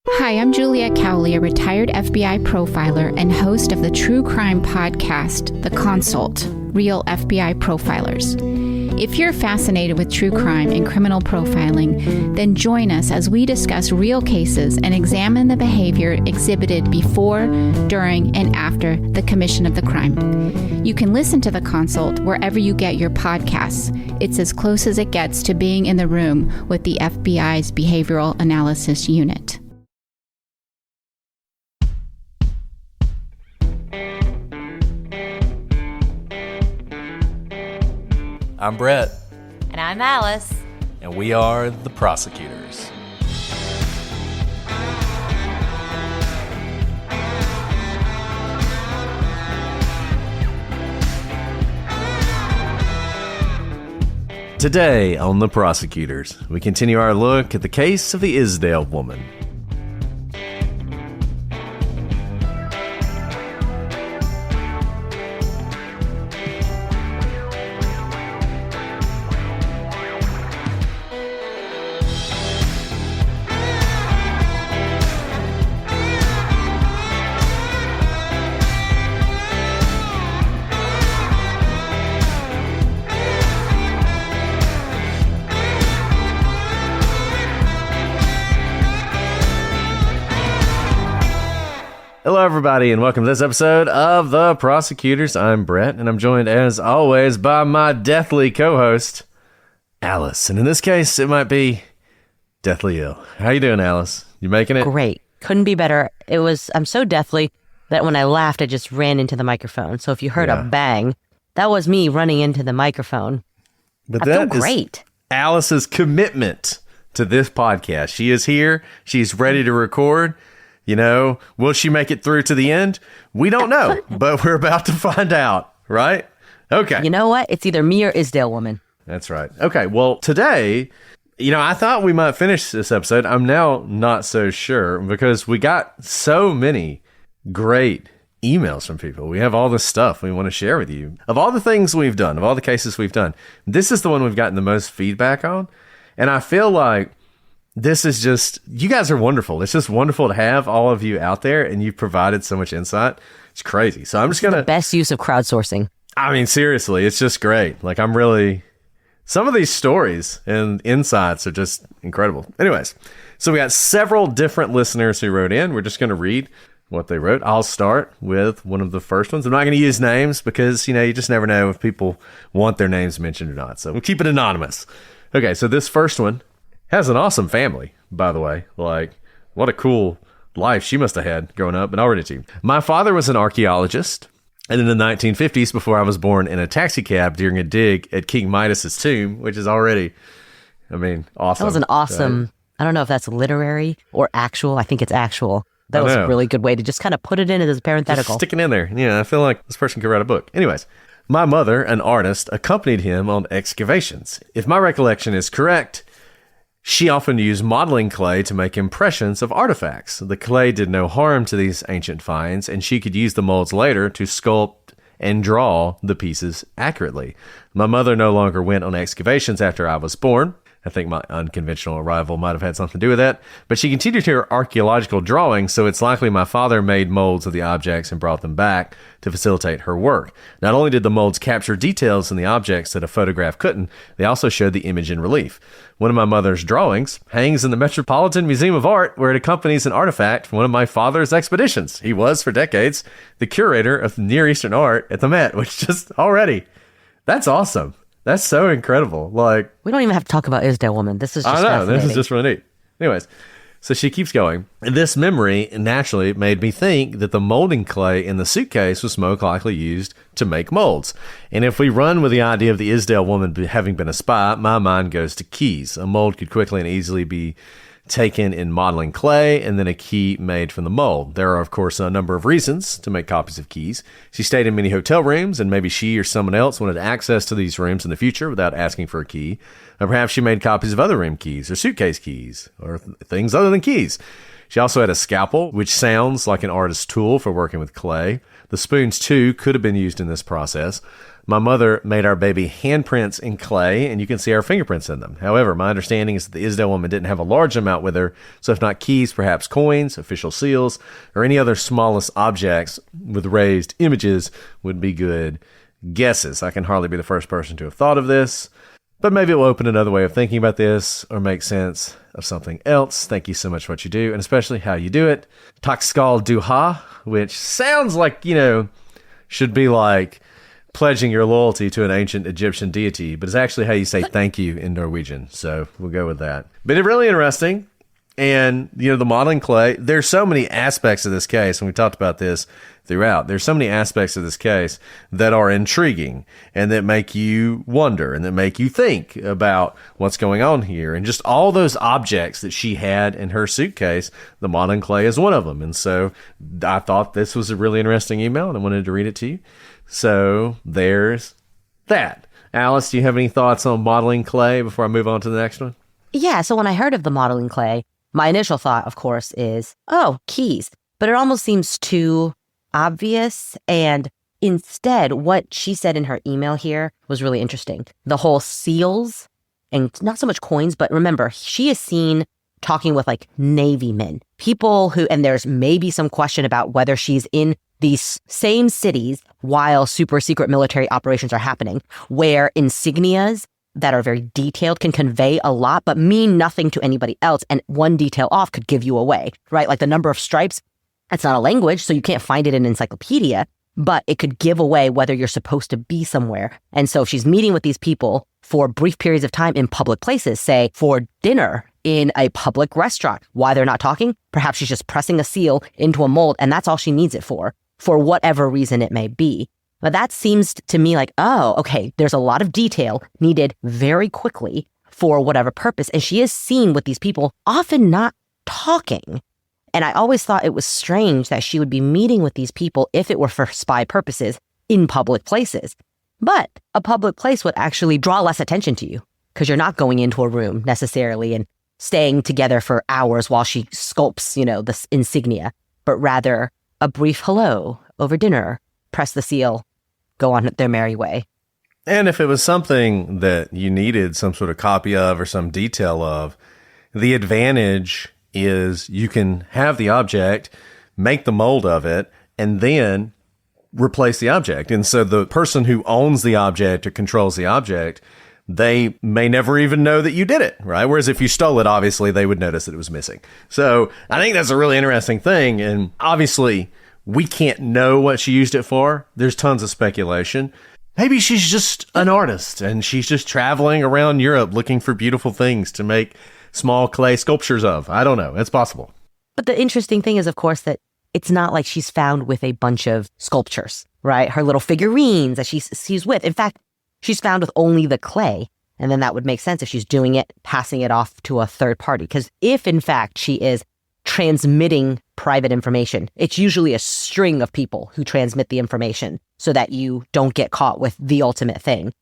Hi, I'm Julia Cowley, a retired FBI profiler and host of the true crime podcast, The Consult, Real FBI Profilers. If you're fascinated with true crime and criminal profiling, then join us as we discuss real cases and examine the behavior exhibited before, during, and after the commission of the crime. You can listen to The Consult wherever you get your podcasts. It's as close as it gets to being in the room with the FBI's Behavioral Analysis Unit. I'm Brett. And I'm Alice. And we are the Prosecutors. Today on the Prosecutors, we continue our look at the case of the Isdal Woman. Hello, everybody, and welcome to this episode of The Prosecutors. I'm Brett, and I'm joined, as always, by my deathly co-host, Alice. And in this case, it might be deathly ill. How you doing, Alice? You making it? Great. Couldn't be better. I'm so deathly that when I laughed, I just ran into the microphone. So if you heard a bang, that was me running into the microphone. But I feel great. Alice's commitment to this podcast. She is here. She's ready to record. You know, will she make it through to the end? We don't know, but we're about to find out, right? Okay. You know what? It's either me or Isdal Woman. That's right. Okay, well, today, I thought we might finish this episode. I'm now not so sure because we got so many great emails from people. We have all this stuff we want to share with you. Of all the things we've done, of all the cases we've done, this is the one we've gotten the most feedback on. And I feel like this is just, you guys are wonderful. It's just wonderful to have all of you out there, and you've provided so much insight. It's crazy. So I'm just going to... Best use of crowdsourcing. I mean, seriously, it's just great. Like, I'm really... Some of these stories and insights are just incredible. Anyways, so we got several different listeners who wrote in. We're just going to read what they wrote. I'll start with one of the first ones. I'm not going to use names because, you just never know if people want their names mentioned or not. So we'll keep it anonymous. Okay, so this first one has an awesome family, by the way. Like, what a cool life she must have had growing up, but I'll read it to you. My father was an archaeologist, and in the 1950s, before I was born, in a taxi cab during a dig at King Midas's tomb, which is already, awesome. That was an awesome, I don't know if that's literary or actual. I think it's actual. That was a really good way to just kind of put it in as a parenthetical. Just sticking in there. Yeah, I feel like this person could write a book. Anyways, my mother, an artist, accompanied him on excavations. If my recollection is correct, she often used modeling clay to make impressions of artifacts. The clay did no harm to these ancient finds, and she could use the molds later to sculpt and draw the pieces accurately. My mother no longer went on excavations after I was born. I think my unconventional arrival might have had something to do with that. But she continued her archaeological drawing, so it's likely my father made molds of the objects and brought them back to facilitate her work. Not only did the molds capture details in the objects that a photograph couldn't, they also showed the image in relief. One of my mother's drawings hangs in the Metropolitan Museum of Art, where it accompanies an artifact from one of my father's expeditions. He was, for decades, the curator of Near Eastern art at the Met, which just already, that's awesome. That's so incredible. Like, we don't even have to talk about Isdal Woman. This is just this is just really neat. Anyways, so she keeps going. This memory naturally made me think that the molding clay in the suitcase was most likely used to make molds. And if we run with the idea of the Isdal Woman having been a spy, my mind goes to keys. A mold could quickly and easily be taken in modeling clay and then a key made from the mold. There are, of course, a number of reasons to make copies of keys. She stayed in many hotel rooms, and maybe she or someone else wanted access to these rooms in the future without asking for a key. Or perhaps she made copies of other room keys or suitcase keys or things other than keys. She also had a scalpel, which sounds like an artist's tool for working with clay. The spoons, too, could have been used in this process. My mother made our baby handprints in clay, and you can see our fingerprints in them. However, my understanding is that the Isdal Woman didn't have a large amount with her, so if not keys, perhaps coins, official seals, or any other smallest objects with raised images would be good guesses. I can hardly be the first person to have thought of this, but maybe it will open another way of thinking about this or make sense of something else. Thank you so much for what you do, and especially how you do it. Takskal Duha, which sounds like, should be like pledging your loyalty to an ancient Egyptian deity, but it's actually how you say thank you in Norwegian. So we'll go with that. But it's really interesting. And, the modeling clay, there's so many aspects of this case, and we talked about this throughout. There's so many aspects of this case that are intriguing and that make you wonder and that make you think about what's going on here. And just all those objects that she had in her suitcase, the modeling clay is one of them. And so I thought this was a really interesting email, and I wanted to read it to you. So there's that. Alice, do you have any thoughts on modeling clay before I move on to the next one? Yeah, so when I heard of the modeling clay, my initial thought, of course, is, oh, keys. But it almost seems too obvious. And instead, what she said in her email here was really interesting. The whole seals, and not so much coins, but remember, she is seen talking with like Navy men, people who, and there's maybe some question about whether she's in these same cities while super secret military operations are happening, where insignias that are very detailed can convey a lot, but mean nothing to anybody else. And one detail off could give you away, right? Like the number of stripes, it's not a language, so you can't find it in an encyclopedia, but it could give away whether you're supposed to be somewhere. And so if she's meeting with these people for brief periods of time in public places, say for dinner in a public restaurant, why they're not talking, perhaps she's just pressing a seal into a mold and that's all she needs it for whatever reason it may be. But that seems to me like, oh, okay, there's a lot of detail needed very quickly for whatever purpose. And she is seen with these people often not talking. And I always thought it was strange that she would be meeting with these people if it were for spy purposes in public places. But a public place would actually draw less attention to you because you're not going into a room necessarily and staying together for hours while she sculpts, the insignia, but rather a brief hello over dinner, press the seal, go on their merry way. And if it was something that you needed some sort of copy of or some detail of, the advantage is you can have the object, make the mold of it, and then replace the object. And so the person who owns the object or controls the object, they may never even know that you did it, right? Whereas if you stole it, obviously they would notice that it was missing. So I think that's a really interesting thing. And obviously we can't know what she used it for. There's tons of speculation. Maybe she's just an artist and she's just traveling around Europe looking for beautiful things to make small clay sculptures of. I don't know. It's possible. But the interesting thing is, of course, that it's not like she's found with a bunch of sculptures, right? Her little figurines that she's with. In fact, she's found with only the clay. And then that would make sense if she's doing it, passing it off to a third party. Because if, in fact, she is transmitting private information, it's usually a string of people who transmit the information so that you don't get caught with the ultimate thing.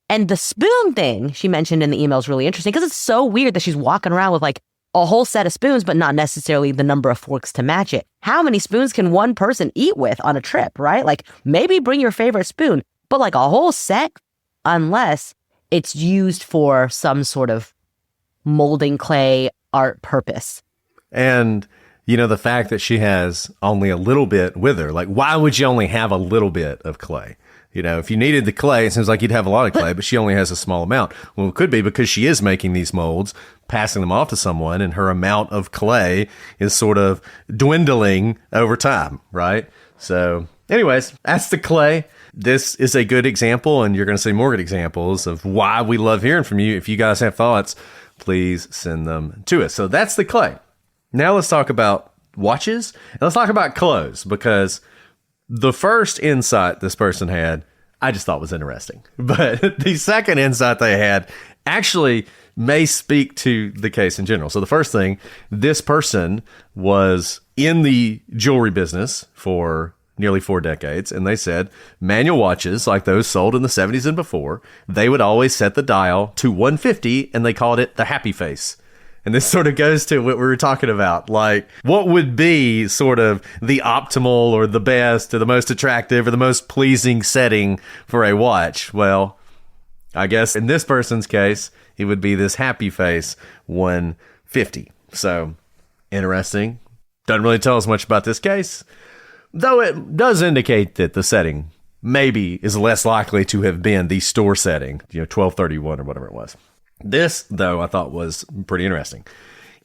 And the spoon thing she mentioned in the email is really interesting because it's so weird that she's walking around with like a whole set of spoons, but not necessarily the number of forks to match it. How many spoons can one person eat with on a trip, right? Like maybe bring your favorite spoon, but like a whole set, unless it's used for some sort of molding clay art purpose. And, the fact that she has only a little bit with her, like why would you only have a little bit of clay? If you needed the clay, it seems like you'd have a lot of clay, but she only has a small amount. Well, it could be because she is making these molds, passing them off to someone, and her amount of clay is sort of dwindling over time, right? So anyways, that's the clay. This is a good example, and you're going to see more good examples of why we love hearing from you. If you guys have thoughts, please send them to us. So that's the clay. Now let's talk about watches, and let's talk about clothes, because the first insight this person had, I just thought was interesting. But the second insight they had actually may speak to the case in general. So the first thing, this person was in the jewelry business for nearly 4 decades, and they said manual watches like those sold in the 70s and before, they would always set the dial to 150, and they called it the happy face. And this sort of goes to what we were talking about. Like, what would be sort of the optimal or the best or the most attractive or the most pleasing setting for a watch? Well, I guess in this person's case, it would be this happy face 150. So, interesting. Doesn't really tell us much about this case, though it does indicate that the setting maybe is less likely to have been the store setting, 1231 or whatever it was. This, though, I thought was pretty interesting.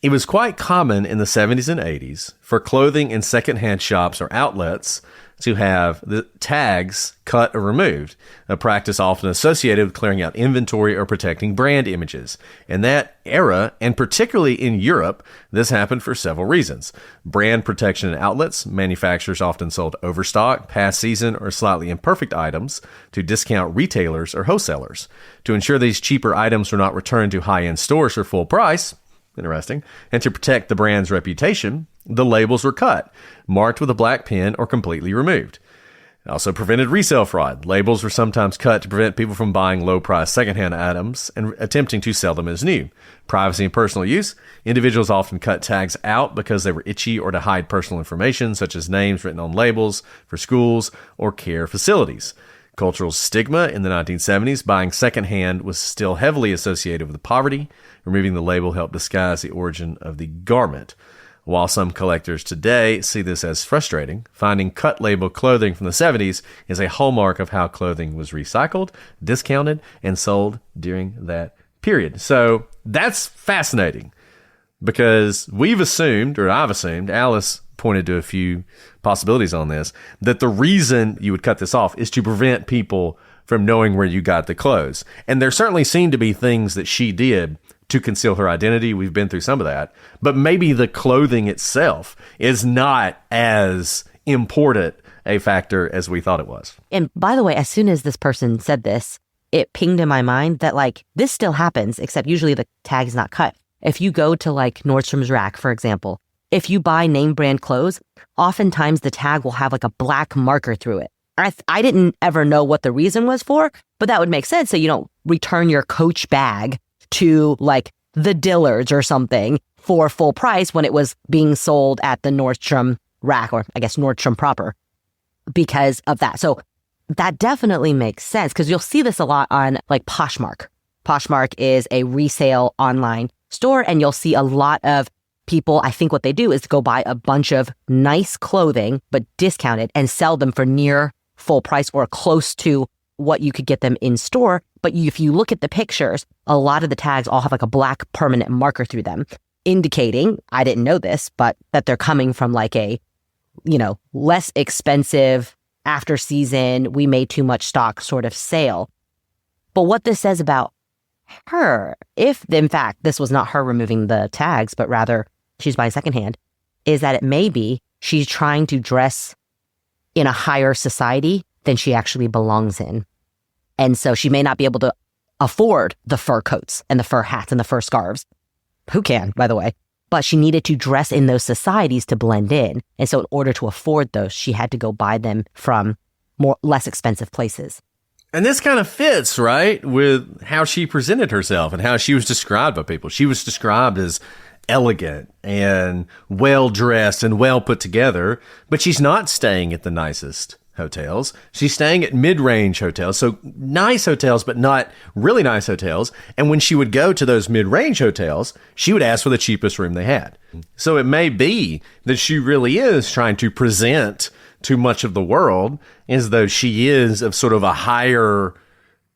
It was quite common in the 70s and 80s for clothing in secondhand shops or outlets to have the tags cut or removed, a practice often associated with clearing out inventory or protecting brand images. In that era, and particularly in Europe, this happened for several reasons. Brand protection in outlets, manufacturers often sold overstock, past season, or slightly imperfect items to discount retailers or wholesalers. To ensure these cheaper items were not returned to high-end stores for full price, interesting, and to protect the brand's reputation, the labels were cut, marked with a black pen, or completely removed. It also prevented resale fraud. Labels were sometimes cut to prevent people from buying low-priced secondhand items and attempting to sell them as new. Privacy and personal use. Individuals often cut tags out because they were itchy or to hide personal information, such as names written on labels for schools or care facilities. Cultural stigma. In the 1970s, buying secondhand was still heavily associated with poverty. Removing the label helped disguise the origin of the garment. While some collectors today see this as frustrating, finding cut label clothing from the 70s is a hallmark of how clothing was recycled, discounted, and sold during that period. So that's fascinating because we've assumed, or I've assumed, Alice pointed to a few possibilities on this, that the reason you would cut this off is to prevent people from knowing where you got the clothes. And there certainly seemed to be things that she did to conceal her identity. We've been through some of that. But maybe the clothing itself is not as important a factor as we thought it was. And by the way, as soon as this person said this, it pinged in my mind that like this still happens, except usually the tag's not cut. If you go to like Nordstrom's Rack, for example, if you buy name brand clothes, oftentimes the tag will have like a black marker through it. I didn't ever know what the reason was for, but that would make sense. So you don't return your Coach bag to like the Dillards or something for full price when it was being sold at the Nordstrom Rack, or I guess Nordstrom proper, because of that. So that definitely makes sense because you'll see this a lot on like Poshmark. Poshmark is a resale online store, and you'll see a lot of people, I think what they do is go buy a bunch of nice clothing, but discounted, and sell them for near full price or close to what you could get them in store. But if you look at the pictures, a lot of the tags all have like a black permanent marker through them, indicating, I didn't know this, but that they're coming from like a, less expensive after season, we made too much stock sort of sale. But what this says about her, if in fact this was not her removing the tags, but rather she's buying secondhand, is that it may be she's trying to dress in a higher society than she actually belongs in. And so she may not be able to afford the fur coats and the fur hats and the fur scarves. Who can, by the way? But she needed to dress in those societies to blend in. And so in order to afford those, she had to go buy them from less expensive places. And this kind of fits, right, with how she presented herself and how she was described by people. She was described as elegant and well-dressed and well put together, but she's not staying at the nicest hotels. She's staying at mid-range hotels, so nice hotels, but not really nice hotels. And when she would go to those mid-range hotels, she would ask for the cheapest room they had. So it may be that she really is trying to present to much of the world as though she is of sort of a higher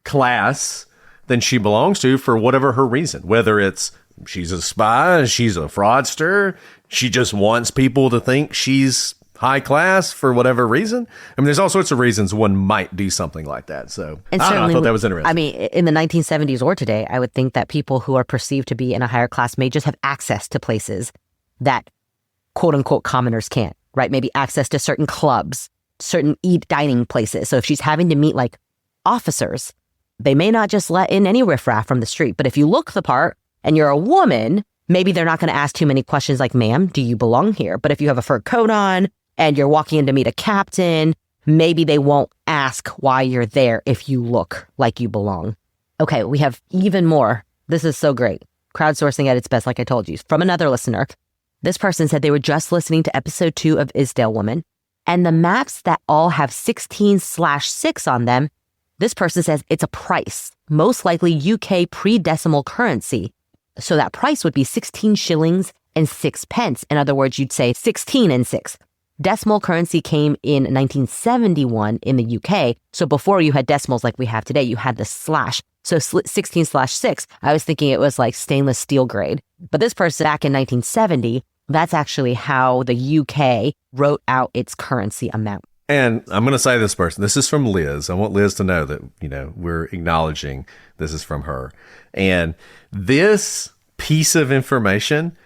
class than she belongs to for whatever her reason, whether it's she's a spy, she's a fraudster, she just wants people to think she's high class for whatever reason. I mean, there's all sorts of reasons one might do something like that. So and I thought that was interesting. I mean, in the 1970s or today, I would think that people who are perceived to be in a higher class may just have access to places that quote unquote commoners can't, right? Maybe access to certain clubs, certain dining places. So if she's having to meet like officers, they may not just let in any riffraff from the street. But if you look the part and you're a woman, maybe they're not going to ask too many questions like, ma'am, do you belong here? But if you have a fur coat on and you're walking in to meet a captain, maybe they won't ask why you're there if you look like you belong. Okay, we have even more. This is so great. crowdsourcing at its best, like I told you, from another listener. This person said they were just listening to episode 2 of Isdal Woman, and the maps that all have 16/6 on them, this person says it's a price, most likely UK pre-decimal currency. So that price would be 16 shillings and 6 pence. In other words, you'd say 16 and 6. Decimal currency came in 1971 in the UK. So before you had decimals like we have today, you had the slash. So 16/6, I was thinking it was like stainless steel grade. But this person back in 1970, that's actually how the UK wrote out its currency amount. And I'm going to say this person, this is from Liz. I want Liz to know that, we're acknowledging this is from her. And this piece of information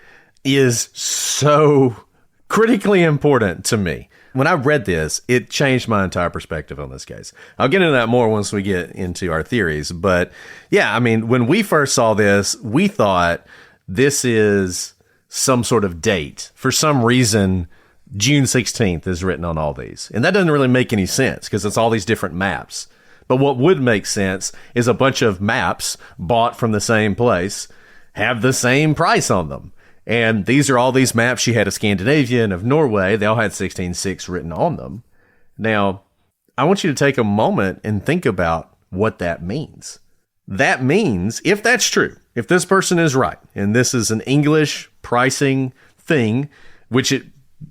is so critically important to me. When I read this, it changed my entire perspective on this case. I'll get into that more once we get into our theories. But yeah, I mean, when we first saw this, we thought this is some sort of date. For some reason, June 16th is written on all these. And that doesn't really make any sense because it's all these different maps. But what would make sense is a bunch of maps bought from the same place have the same price on them. And these are all these maps she had of Scandinavia and of Norway. They all had 16/6 written on them. Now, I want you to take a moment and think about what that means. That means, if that's true, if this person is right, and this is an English pricing thing, which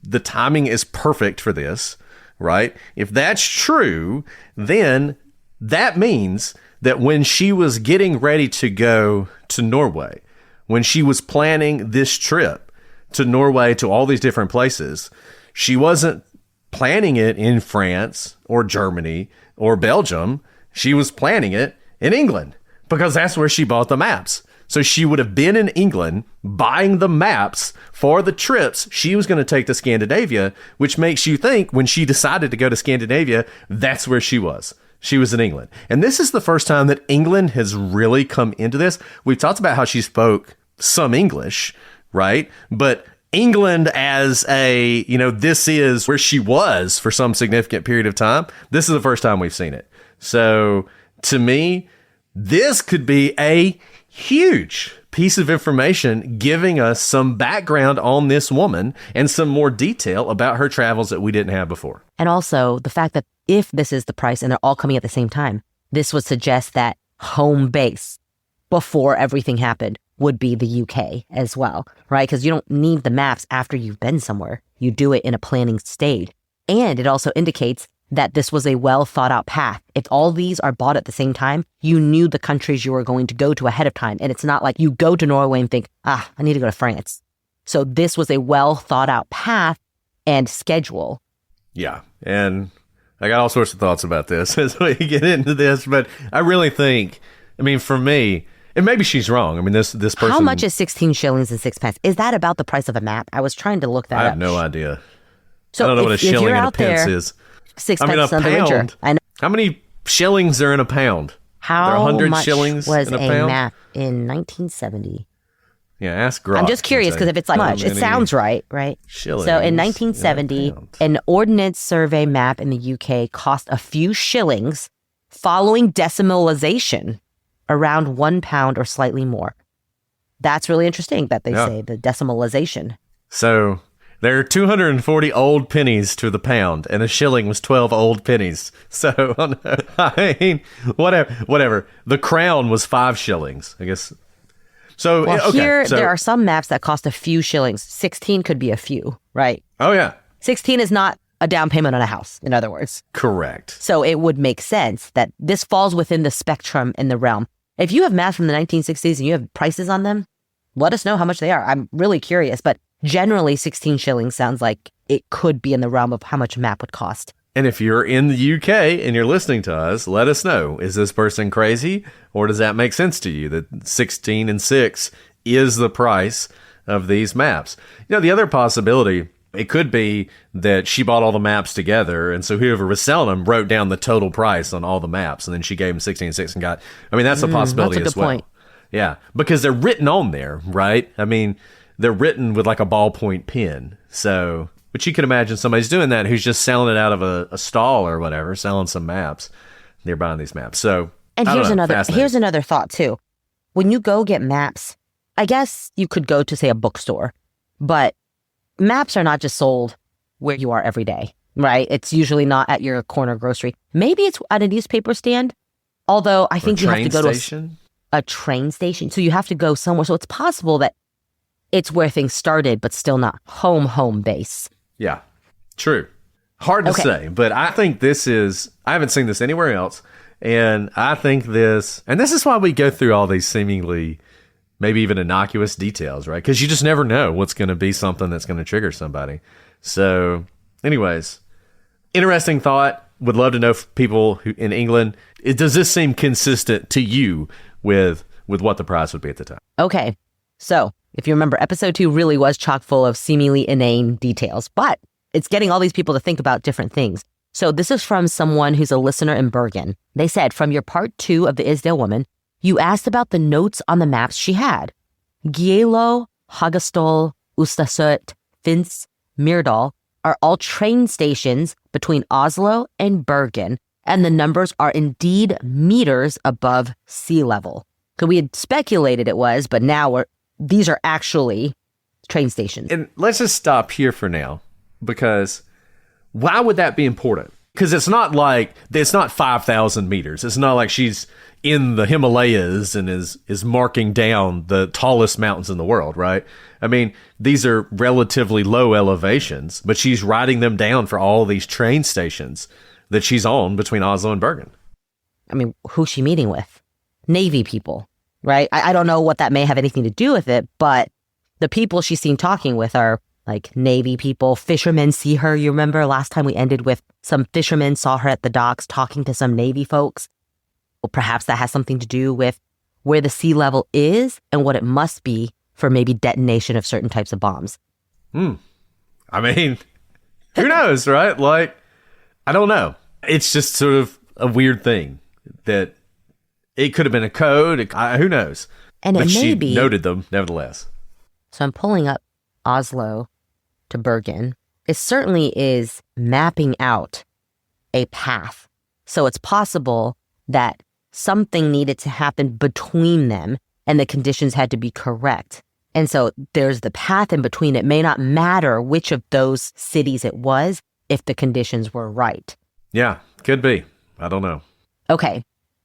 the timing is perfect for this, right? If that's true, then that means that when she was getting ready to go to Norway, when she was planning this trip to Norway, to all these different places, she wasn't planning it in France or Germany or Belgium. She was planning it in England because that's where she bought the maps. So she would have been in England buying the maps for the trips she was going to take to Scandinavia, which makes you think when she decided to go to Scandinavia, that's where she was. She was in England. And this is the first time that England has really come into this. We've talked about how she spoke some English, right? But England as this is where she was for some significant period of time. This is the first time we've seen it. So to me, this could be a huge piece of information giving us some background on this woman and some more detail about her travels that we didn't have before. And also the fact that if this is the price and they're all coming at the same time, this would suggest that home base before everything happened would be the UK as well, right? Because you don't need the maps after you've been somewhere. You do it in a planning stage. And it also indicates that this was a well thought out path. If all these are bought at the same time, you knew the countries you were going to go to ahead of time. And it's not like you go to Norway and think, I need to go to France. So this was a well thought out path and schedule. Yeah. And I got all sorts of thoughts about this as we get into this, but I really think, for me, and maybe she's wrong. this person. How much is 16 shillings and 6 pence? Is that about the price of a map? I was trying to look that up. I have no idea. So I don't know what a shilling and a pence is. 6 pence on the richer. I know. How many shillings are in a pound? How 100 much shillings was in a a pound? map in 1970? Yeah, ask Groff. I'm just curious because if it's like much, it sounds right? Shillings So in 1970, an Ordnance Survey map in the UK cost a few shillings following decimalization, around £1 or slightly more. That's really interesting that they say the decimalization. So there are 240 old pennies to the pound, and a shilling was 12 old pennies. So, whatever. The crown was 5 shillings, I guess. So, here there are some maps that cost a few shillings. 16 could be a few, right? Oh, yeah. 16 is not a down payment on a house, in other words. Correct. So it would make sense that this falls within the spectrum in the realm. If you have maps from the 1960s and you have prices on them, let us know how much they are. I'm really curious, but generally 16 shillings sounds like it could be in the realm of how much a map would cost. And if you're in the UK and you're listening to us, let us know. Is this person crazy, or does that make sense to you that 16 and 6 is the price of these maps? The other possibility, it could be that she bought all the maps together, and so whoever was selling them wrote down the total price on all the maps, and then she gave them 16 and 6 and got... that's a possibility that's a good as well. Point. Yeah, because they're written on there, right? They're written with like a ballpoint pen, so... But you could imagine somebody's doing that who's just selling it out of a stall or whatever, selling some maps. They're buying these maps. So, and here's another thought too. When you go get maps I guess you could go to, say, a bookstore, but maps are not just sold where you are every day, right? It's usually not at your corner grocery. Maybe it's at a newspaper stand, although I think you have to go to a train station. So you have to go somewhere. So it's possible that it's where things started, but still not home base. Yeah, true. Hard to say, but I think I haven't seen this anywhere else. And I think this is why we go through all these seemingly maybe even innocuous details, right? Because you just never know what's going to be something that's going to trigger somebody. So anyways, interesting thought. Would love to know if people who in England, does this seem consistent to you with what the price would be at the time? Okay. So if you remember, episode 2 really was chock full of seemingly inane details, but it's getting all these people to think about different things. So this is from someone who's a listener in Bergen. They said, from your part 2 of the Isdal Woman, you asked about the notes on the maps she had. Gielo, Hagestol, Ustasut, Finns, Myrdal are all train stations between Oslo and Bergen, and the numbers are indeed meters above sea level. So we had speculated it was, but now these are actually train stations. And let's just stop here for now, because why would that be important? Because it's not 5,000 meters. It's not like she's in the Himalayas and is marking down the tallest mountains in the world, right? I mean, these are relatively low elevations, but she's writing them down for all these train stations that she's on between Oslo and Bergen. I mean, who's she meeting with? Navy people, right? I don't know what that may have anything to do with it, but the people she's seen talking with are like Navy people. Fishermen see her. You remember last time we ended with some fishermen saw her at the docks talking to some Navy folks. Well, perhaps that has something to do with where the sea level is and what it must be for maybe detonation of certain types of bombs. I mean, who knows, right? Like, I don't know. It's just sort of a weird thing that it could have been a code. Who knows? And but it she may be. Noted them, nevertheless. So I'm pulling up Oslo to Bergen. It certainly is mapping out a path. So it's possible that something needed to happen between them and the conditions had to be correct. And so there's the path in between. It may not matter which of those cities it was if the conditions were right. Yeah, could be. I don't know. Okay.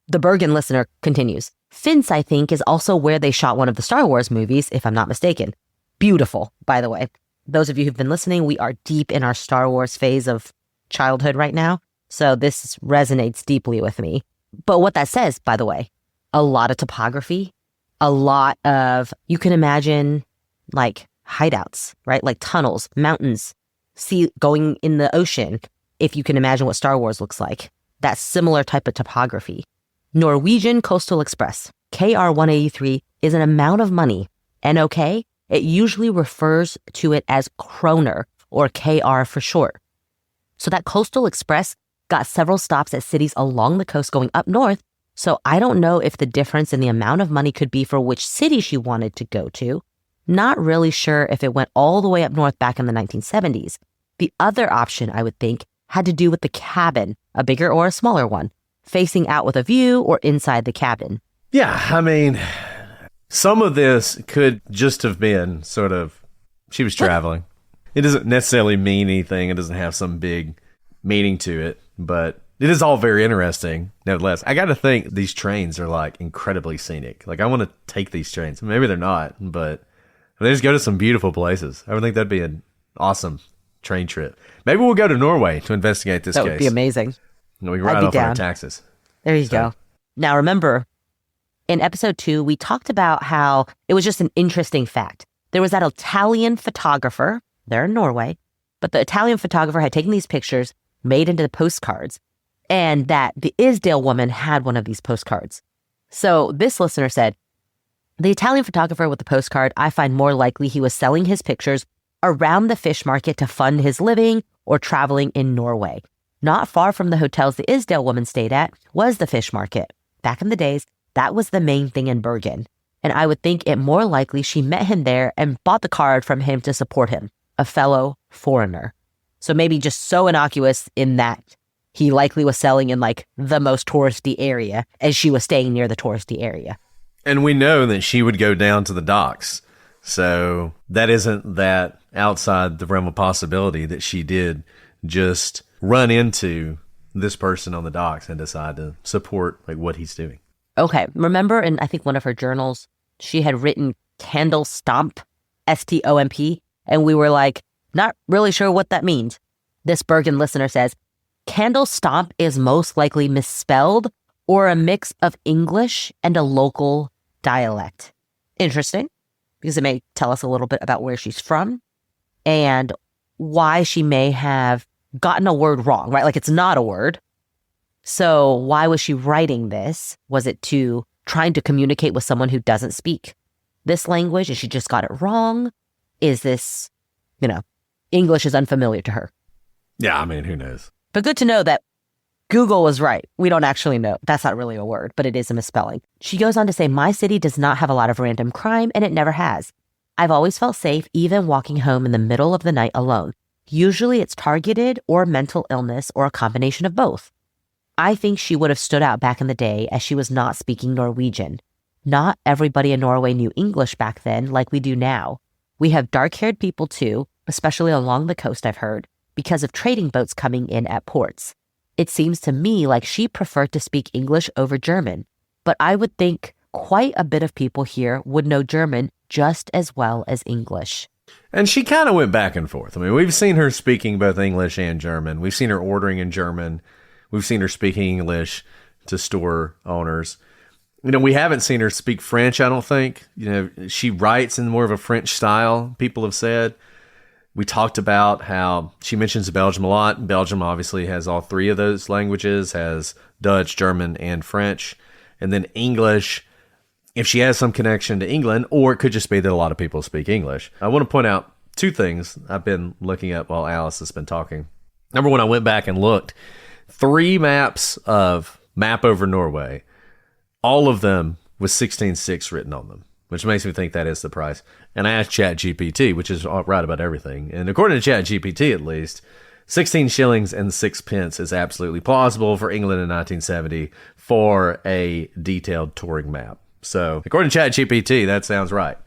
The Bergen listener continues. Finns, I think, is also where they shot one of the Star Wars movies, if I'm not mistaken. Beautiful, by the way. Those of you who've been listening, we are deep in our Star Wars phase of childhood right now. So this resonates deeply with me. But what that says, by the way, a lot of topography, a lot of, you can imagine like hideouts, right? Like tunnels, mountains, sea going in the ocean. If you can imagine what Star Wars looks like, that similar type of topography. Norwegian Coastal Express, KR-183, is an amount of money. NOK, it usually refers to it as kroner, or KR for short. So that Coastal Express got several stops at cities along the coast going up north, so I don't know if the difference in the amount of money could be for which city she wanted to go to. Not really sure if it went all the way up north back in the 1970s. The other option, I would think, had to do with the cabin, a bigger or a smaller one, facing out with a view or inside the cabin. Yeah, I mean, some of this could just have been sort of, she was traveling. It doesn't necessarily mean anything. It doesn't have some big meaning to it, but it is all very interesting. Nevertheless, I got to think these trains are like incredibly scenic. Like I want to take these trains. Maybe they're not, but they just go to some beautiful places. I would think that'd be an awesome train trip. Maybe we'll go to Norway to investigate this case. That would be amazing. And we can write off our taxes. There you go. Now remember, in episode 2, we talked about how it was just an interesting fact. There was that Italian photographer, they're in Norway, but the Italian photographer had taken these pictures, made into the postcards, and that the Isdal Woman had one of these postcards. So this listener said, the Italian photographer with the postcard, I find more likely he was selling his pictures around the fish market to fund his living or traveling in Norway. Not far from the hotels the Isdal Woman stayed at was the fish market. Back in the days, that was the main thing in Bergen. And I would think it more likely she met him there and bought the card from him to support him, a fellow foreigner. So maybe just so innocuous in that he likely was selling in like the most touristy area as she was staying near the touristy area. And we know that she would go down to the docks. So that isn't that outside the realm of possibility that she did just run into this person on the docks and decide to support like what he's doing. Okay. Remember in, I think, one of her journals, she had written candle stomp, STOMP. And we were like, not really sure what that means. This Bergen listener says, candle stomp is most likely misspelled or a mix of English and a local dialect. Interesting, because it may tell us a little bit about where she's from and why she may have gotten a word wrong, right? Like it's not a word. So why was she writing this? Was it to trying to communicate with someone who doesn't speak this language and she just got it wrong? Is this, English is unfamiliar to her? Yeah, I mean, who knows? But good to know that Google was right. We don't actually know. That's not really a word, but it is a misspelling. She goes on to say, my city does not have a lot of random crime, and it never has. I've always felt safe, even walking home in the middle of the night alone. Usually it's targeted or mental illness or a combination of both. I think she would have stood out back in the day as she was not speaking Norwegian. Not everybody in Norway knew English back then like we do now. We have dark-haired people too, especially along the coast, I've heard, because of trading boats coming in at ports. It seems to me like she preferred to speak English over German, but I would think quite a bit of people here would know German just as well as English. And she kind of went back and forth. I mean, we've seen her speaking both English and German. We've seen her ordering in German. We've seen her speaking English to store owners. We haven't seen her speak French, I don't think. She writes in more of a French style, people have said. We talked about how she mentions Belgium a lot. Belgium obviously has all three of those languages, has Dutch, German, and French. And then English, if she has some connection to England, or it could just be that a lot of people speak English. I want to point out two things I've been looking at while Alice has been talking. Number one, I went back and looked. 3 maps of map over Norway, all of them with 16.6 written on them, which makes me think that is the price. And I asked ChatGPT, which is right about everything. And according to ChatGPT, at least, 16 shillings and 6 pence is absolutely plausible for England in 1970 for a detailed touring map. So according to ChatGPT, that sounds right.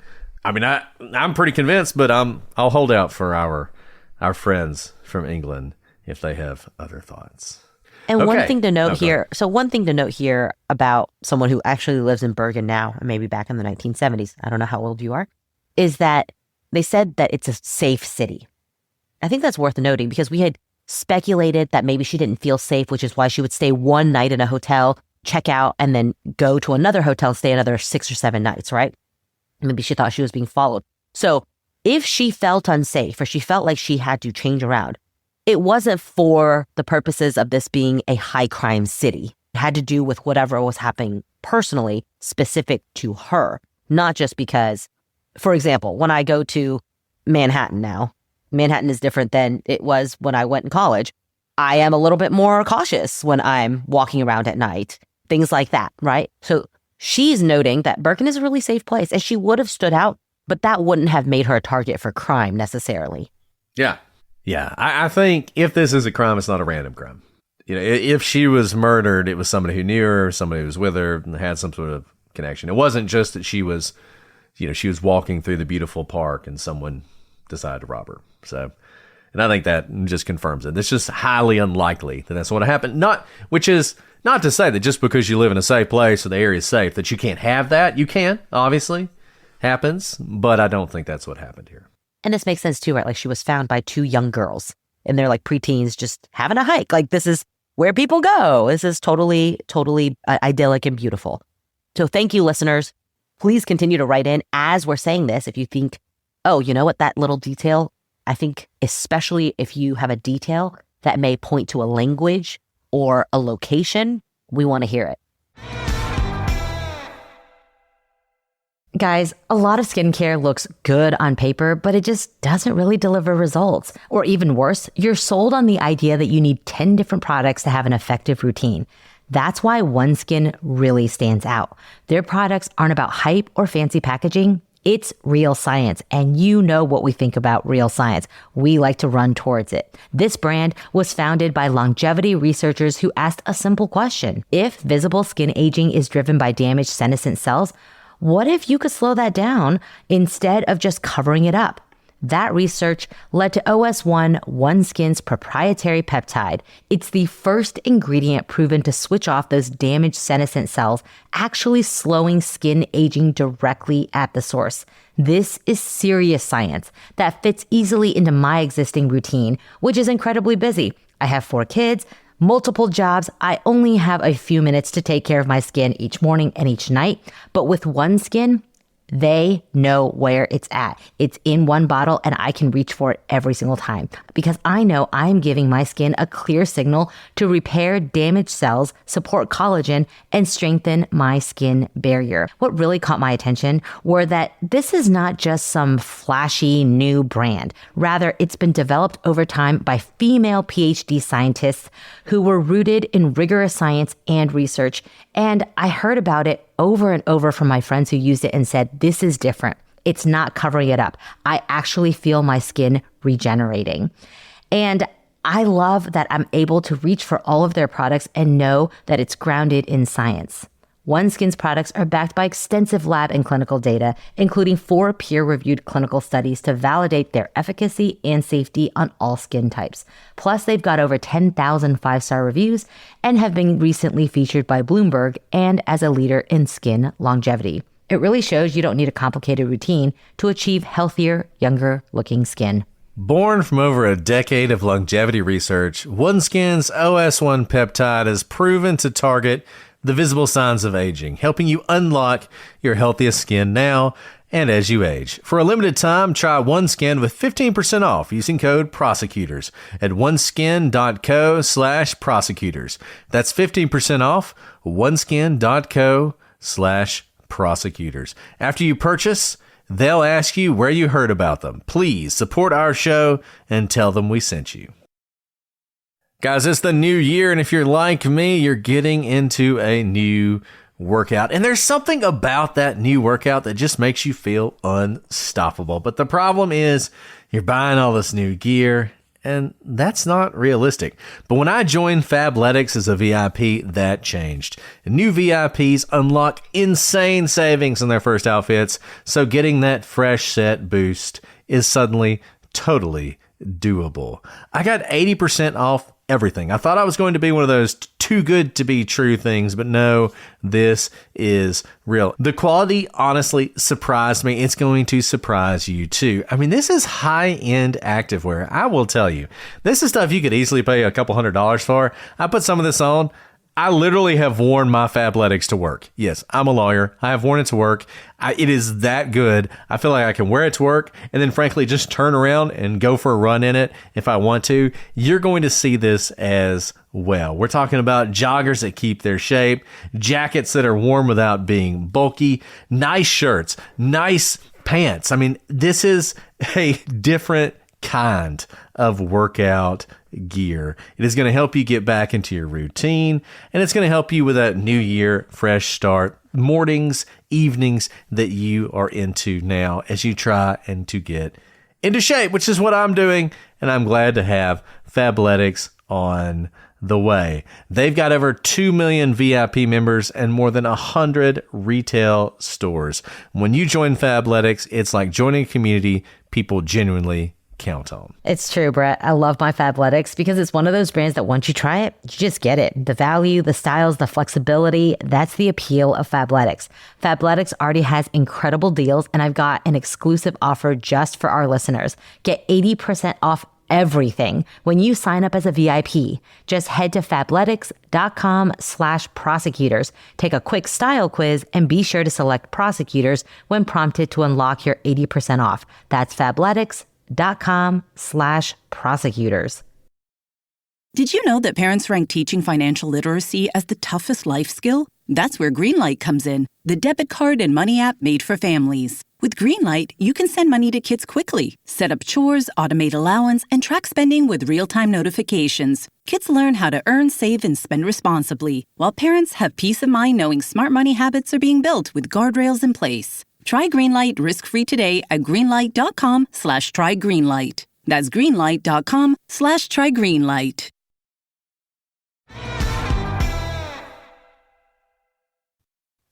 I mean, I'm pretty convinced, but I'll hold out for our friends from England if they have other thoughts. And one thing to note here, about someone who actually lives in Bergen now, and maybe back in the 1970s, I don't know how old you are, is that they said that it's a safe city. I think that's worth noting because we had speculated that maybe she didn't feel safe, which is why she would stay one night in a hotel, check out, and then go to another hotel, stay another 6 or 7 nights, right? Maybe she thought she was being followed. So if she felt unsafe or she felt like she had to change around, it wasn't for the purposes of this being a high crime city. It had to do with whatever was happening personally, specific to her, not just because, for example, when I go to Manhattan now, Manhattan is different than it was when I went in college. I am a little bit more cautious when I'm walking around at night, things like that, right? So she's noting that Bergen is a really safe place and she would have stood out, but that wouldn't have made her a target for crime necessarily. Yeah. Yeah, I think if this is a crime, it's not a random crime. If she was murdered, it was somebody who knew her, somebody who was with her, and had some sort of connection. It wasn't just that she was, she was walking through the beautiful park and someone decided to rob her. So, and I think that just confirms it. It's just highly unlikely that that's what happened. Which is not to say that just because you live in a safe place or the area is safe that you can't have that. You can, obviously, happens, but I don't think that's what happened here. And this makes sense too, right? Like she was found by 2 young girls and they're like preteens just having a hike. Like this is where people go. This is totally idyllic and beautiful. So thank you, listeners. Please continue to write in as we're saying this. If you think, oh, you know what, that little detail, I think especially if you have a detail that may point to a language or a location, we want to hear it. Guys, a lot of skincare looks good on paper, but it just doesn't really deliver results. Or even worse, you're sold on the idea that you need 10 different products to have an effective routine. That's why OneSkin really stands out. Their products aren't about hype or fancy packaging. It's real science, and you know what we think about real science. We like to run towards it. This brand was founded by longevity researchers who asked a simple question. If visible skin aging is driven by damaged senescent cells, What if you could slow that down instead of just covering it up? That research led to OS1, OneSkin's proprietary peptide. It's the first ingredient proven to switch off those damaged senescent cells, actually slowing skin aging directly at the source. This is serious science that fits easily into my existing routine, which is incredibly busy. I have 4 kids, multiple jobs. I only have a few minutes to take care of my skin each morning and each night. But with OneSkin, they know where it's at. It's in one bottle and I can reach for it every single time because I know I'm giving my skin a clear signal to repair damaged cells, support collagen, and strengthen my skin barrier. What really caught my attention were that this is not just some flashy new brand. Rather, it's been developed over time by female PhD scientists who were rooted in rigorous science and research. And I heard about it over and over from my friends who used it and said, this is different. It's not covering it up. I actually feel my skin regenerating. And I love that I'm able to reach for all of their products and know that it's grounded in science. OneSkin's products are backed by extensive lab and clinical data, including 4 peer-reviewed clinical studies to validate their efficacy and safety on all skin types. Plus, they've got over 10,000 5-star reviews and have been recently featured by Bloomberg and as a leader in skin longevity. It really shows you don't need a complicated routine to achieve healthier, younger-looking skin. Born from over a decade of longevity research, OneSkin's OS1 peptide is proven to target the visible signs of aging, helping you unlock your healthiest skin now and as you age. For a limited time, try OneSkin with 15% off using code Prosecutors at oneskin.co/prosecutors. That's 15% off oneskin.co/prosecutors. After you purchase, they'll ask you where you heard about them. Please support our show and tell them we sent you. Guys, it's the new year, and if you're like me, you're getting into a new workout. And there's something about that new workout that just makes you feel unstoppable. But the problem is you're buying all this new gear, and that's not realistic. But when I joined Fabletics as a VIP, that changed. New VIPs unlock insane savings on their first outfits, so getting that fresh set boost is suddenly totally doable. I got 80% off everything. I thought I was going to be one of those too good to be true things, but no, this is real. The quality honestly surprised me. It's going to surprise you too. I mean, this is high-end activewear. I will tell you, this is stuff you could easily pay a couple $100s for. I put some of this on. I literally have worn my Fabletics to work. Yes, I'm a lawyer. I have worn it to work. It is that good. I feel like I can wear it to work and then frankly just turn around and go for a run in it if I want to. You're going to see this as well. We're talking about joggers that keep their shape, jackets that are warm without being bulky, nice shirts, nice pants. I mean, this is a different kind of workout gear. It is going to help you get back into your routine, and it's going to help you with that new year fresh start, mornings, evenings that you are into now as you try and to get into shape, which is what I'm doing, and I'm glad to have Fabletics on the way. They've got over 2 million VIP members and more than 100 retail stores. When you join Fabletics, it's like joining a community people genuinely count on. It's true, Brett. I love my Fabletics because it's one of those brands that once you try it, you just get it. The value, the styles, the flexibility, that's the appeal of Fabletics. Fabletics already has incredible deals, and I've got an exclusive offer just for our listeners. Get 80% off everything when you sign up as a VIP. Just head to fabletics.com/prosecutors. Take a quick style quiz and be sure to select Prosecutors when prompted to unlock your 80% off. That's fabletics.com/prosecutors. Did you know that parents rank teaching financial literacy as the toughest life skill? That's where Greenlight comes in, the debit card and money app made for families. With Greenlight, you can send money to kids quickly, set up chores, automate allowance, and track spending with real-time notifications. Kids learn how to earn, save, and spend responsibly, while parents have peace of mind knowing smart money habits are being built with guardrails in place. Try Greenlight risk-free today at greenlight.com/trygreenlight. That's greenlight.com/trygreenlight.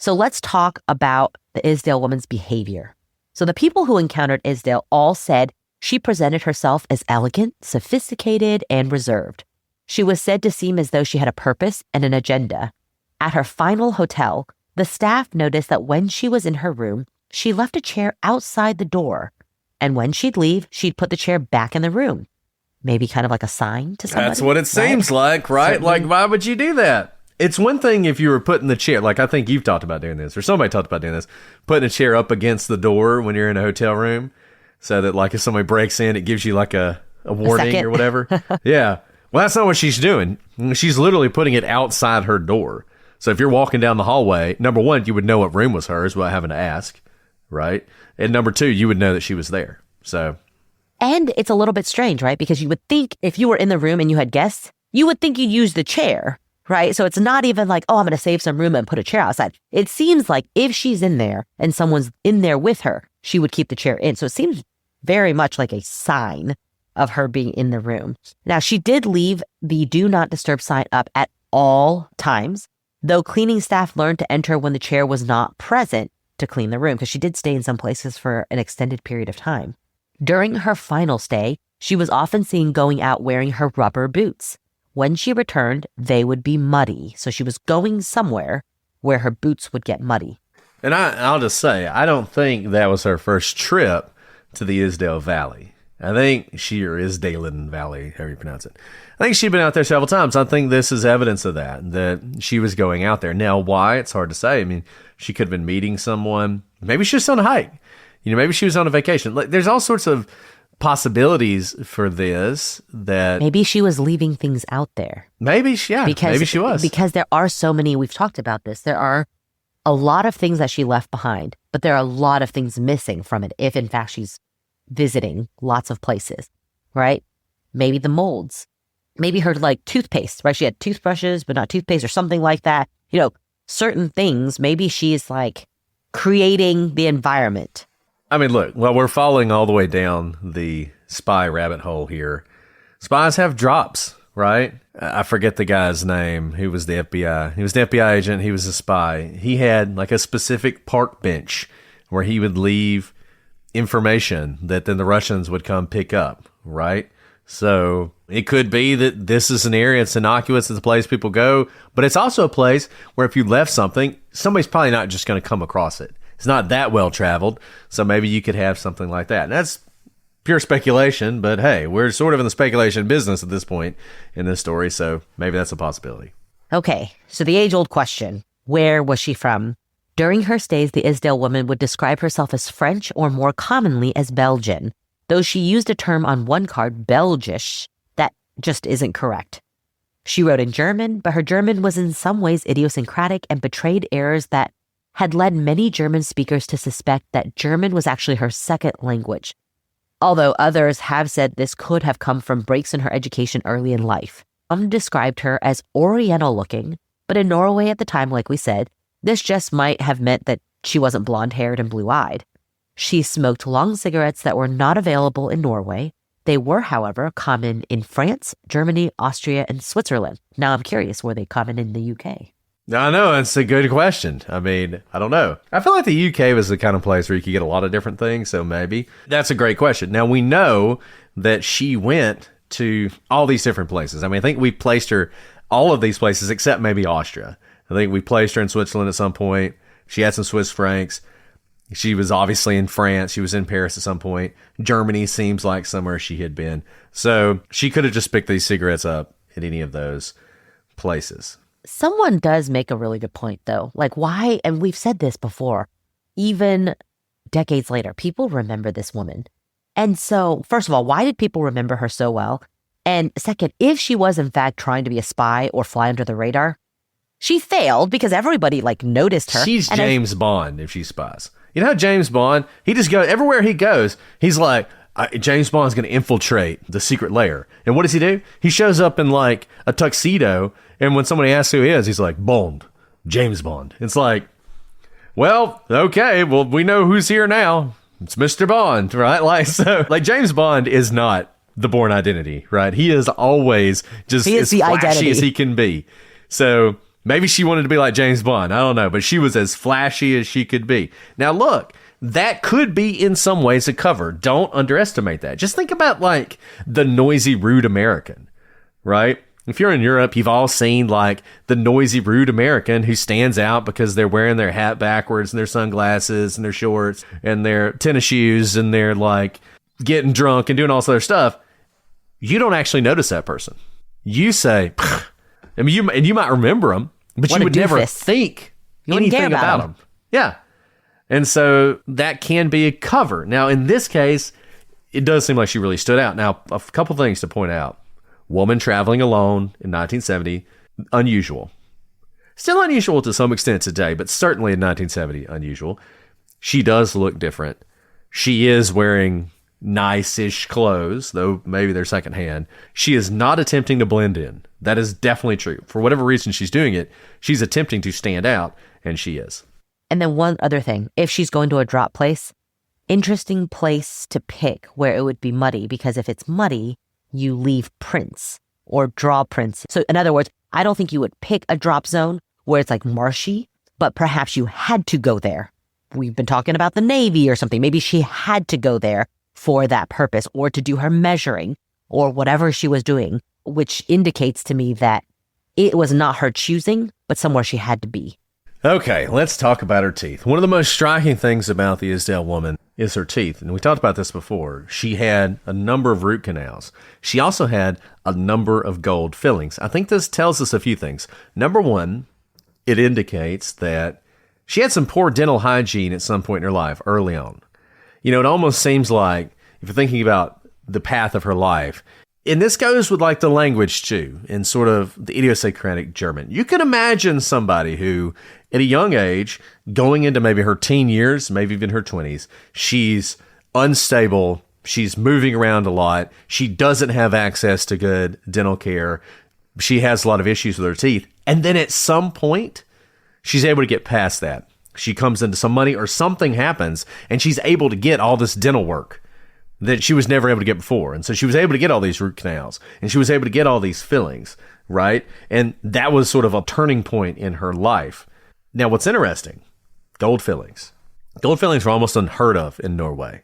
So let's talk about the Isdal woman's behavior. So the people who encountered Isdal all said she presented herself as elegant, sophisticated, and reserved. She was said to seem as though she had a purpose and an agenda. At her final hotel, the staff noticed that when she was in her room, she left a chair outside the door. And when she'd leave, she'd put the chair back in the room. Maybe kind of like a sign to somebody. That's what it seems like, right? Certainly. Like, why would you do that? It's one thing if you were putting the chair, like I think you've talked about doing this, or somebody talked about doing this, putting a chair up against the door when you're in a hotel room so that like if somebody breaks in, it gives you like a warning or whatever. Yeah. Well, that's not what she's doing. She's literally putting it outside her door. So if you're walking down the hallway, number one, you would know what room was hers without having to ask, right? And number two, you would know that she was there. So. And it's a little bit strange, right? Because you would think if you were in the room and you had guests, you would think you'd use the chair, right? So it's not even like, oh, I'm going to save some room and put a chair outside. It seems like if she's in there and someone's in there with her, she would keep the chair in. So it seems very much like a sign of her being in the room. Now, she did leave the do not disturb sign up at all times, though cleaning staff learned to enter when the chair was not present to clean the room, because she did stay in some places for an extended period of time. During her final stay, she was often seen going out wearing her rubber boots. When she returned, they would be muddy. So she was going somewhere where her boots would get muddy. And I'll just say, I don't think that was her first trip to the Isdal Valley. I think or Isdalen Valley, however you pronounce it. I think she'd been out there several times. I think this is evidence of that she was going out there. Now, why? It's hard to say. I mean, she could have been meeting someone. Maybe she was on a hike. Maybe she was on a vacation. Like, there's all sorts of possibilities for this that... Maybe she was leaving things out there. Maybe she was. Because there are so many, we've talked about this, there are a lot of things that she left behind, but there are a lot of things missing from it if, in fact, she's visiting lots of places, right? Maybe the molds. Maybe her, like, toothpaste, right? She had toothbrushes, but not toothpaste or something like that. Certain things, maybe she's, like, creating the environment. I mean, look, well, we're falling all the way down the spy rabbit hole here. Spies have drops, right? I forget the guy's name who was the FBI. He was the FBI agent. He was a spy. He had like a specific park bench where he would leave information that then the Russians would come pick up, right? So it could be that this is an area, it's innocuous, it's a place people go, but it's also a place where if you left something, somebody's probably not just going to come across it. It's not that well traveled, so maybe you could have something like that. And that's pure speculation, but hey, we're sort of in the speculation business at this point in this story, so maybe that's a possibility. Okay, so the age-old question, where was she from? During her stays, the Isdal woman would describe herself as French or more commonly as Belgian, though she used a term on one card, Belgisch, that just isn't correct. She wrote in German, but her German was in some ways idiosyncratic and betrayed errors that had led many German speakers to suspect that German was actually her second language, although others have said this could have come from breaks in her education early in life. Some described her as Oriental-looking, but in Norway at the time, like we said, this just might have meant that she wasn't blonde-haired and blue-eyed. She smoked long cigarettes that were not available in Norway. They were, however, common in France, Germany, Austria, and Switzerland. Now I'm curious, were they common in the UK? I know, it's a good question. I mean, I don't know. I feel like the UK was the kind of place where you could get a lot of different things, so maybe. That's a great question. Now, we know that she went to all these different places. I mean, I think we placed her all of these places except maybe Austria. I think we placed her in Switzerland at some point. She had some Swiss francs. She was obviously in France. She was in Paris at some point. Germany seems like somewhere she had been. So she could have just picked these cigarettes up at any of those places. Someone does make a really good point, though. Like, why, and we've said this before, even decades later, people remember this woman. And so, first of all, why did people remember her so well? And second, if she was in fact trying to be a spy or fly under the radar, she failed because everybody noticed her. She's James Bond if she spies. You know how James Bond, he just goes, everywhere he goes, he's like, James Bond's going to infiltrate the secret lair. And what does he do? He shows up in a tuxedo, and when somebody asks who he is, he's like, Bond, James Bond. It's like, well, okay, well, we know who's here now. It's Mr. Bond, right? James Bond is not the Bourne Identity, right? He is always just as flashy as he can be. So Maybe she wanted to be like James Bond. I don't know. But she was as flashy as she could be. Now, look, that could be in some ways a cover. Don't underestimate that. Just think about like the noisy, rude American, right? If you're in Europe, you've all seen like the noisy, rude American who stands out because they're wearing their hat backwards and their sunglasses and their shorts and their tennis shoes and they're like getting drunk and doing all this other stuff. You don't actually notice that person. You say, I mean, you might remember them, but What you a would never doofus. think You wouldn't care anything about about them. Yeah. And so that can be a cover. Now, in this case, it does seem like she really stood out. Now, a couple things to point out. Woman traveling alone in 1970, unusual. Still unusual to some extent today, but certainly in 1970, unusual. She does look different. She is wearing nice-ish clothes, though maybe they're secondhand. She is not attempting to blend in. That is definitely true. For whatever reason she's doing it, she's attempting to stand out, and she is. And then one other thing, if she's going to a drop place, interesting place to pick where it would be muddy, because if it's muddy, you leave prints or draw prints. So in other words, I don't think you would pick a drop zone where it's like marshy, but perhaps you had to go there. We've been talking about the Navy or something. Maybe she had to go there for that purpose or to do her measuring or whatever she was doing, which indicates to me that it was not her choosing, but somewhere she had to be. Okay, let's talk about her teeth. One of the most striking things about the Isdal woman is her teeth. And we talked about this before. She had a number of root canals. She also had a number of gold fillings. I think this tells us a few things. Number one, it indicates that she had some poor dental hygiene at some point in her life early on. You know, it almost seems like, if you're thinking about the path of her life, and this goes with like the language too, and sort of the idiosyncratic German. You can imagine somebody who, at a young age, going into maybe her teen years, maybe even her 20s, she's unstable, she's moving around a lot, she doesn't have access to good dental care, she has a lot of issues with her teeth, and then at some point, she's able to get past that. She comes into some money or something happens, and she's able to get all this dental work that she was never able to get before. And so she was able to get all these root canals and she was able to get all these fillings, right? And that was sort of a turning point in her life. Now, what's interesting, gold fillings. Gold fillings were almost unheard of in Norway,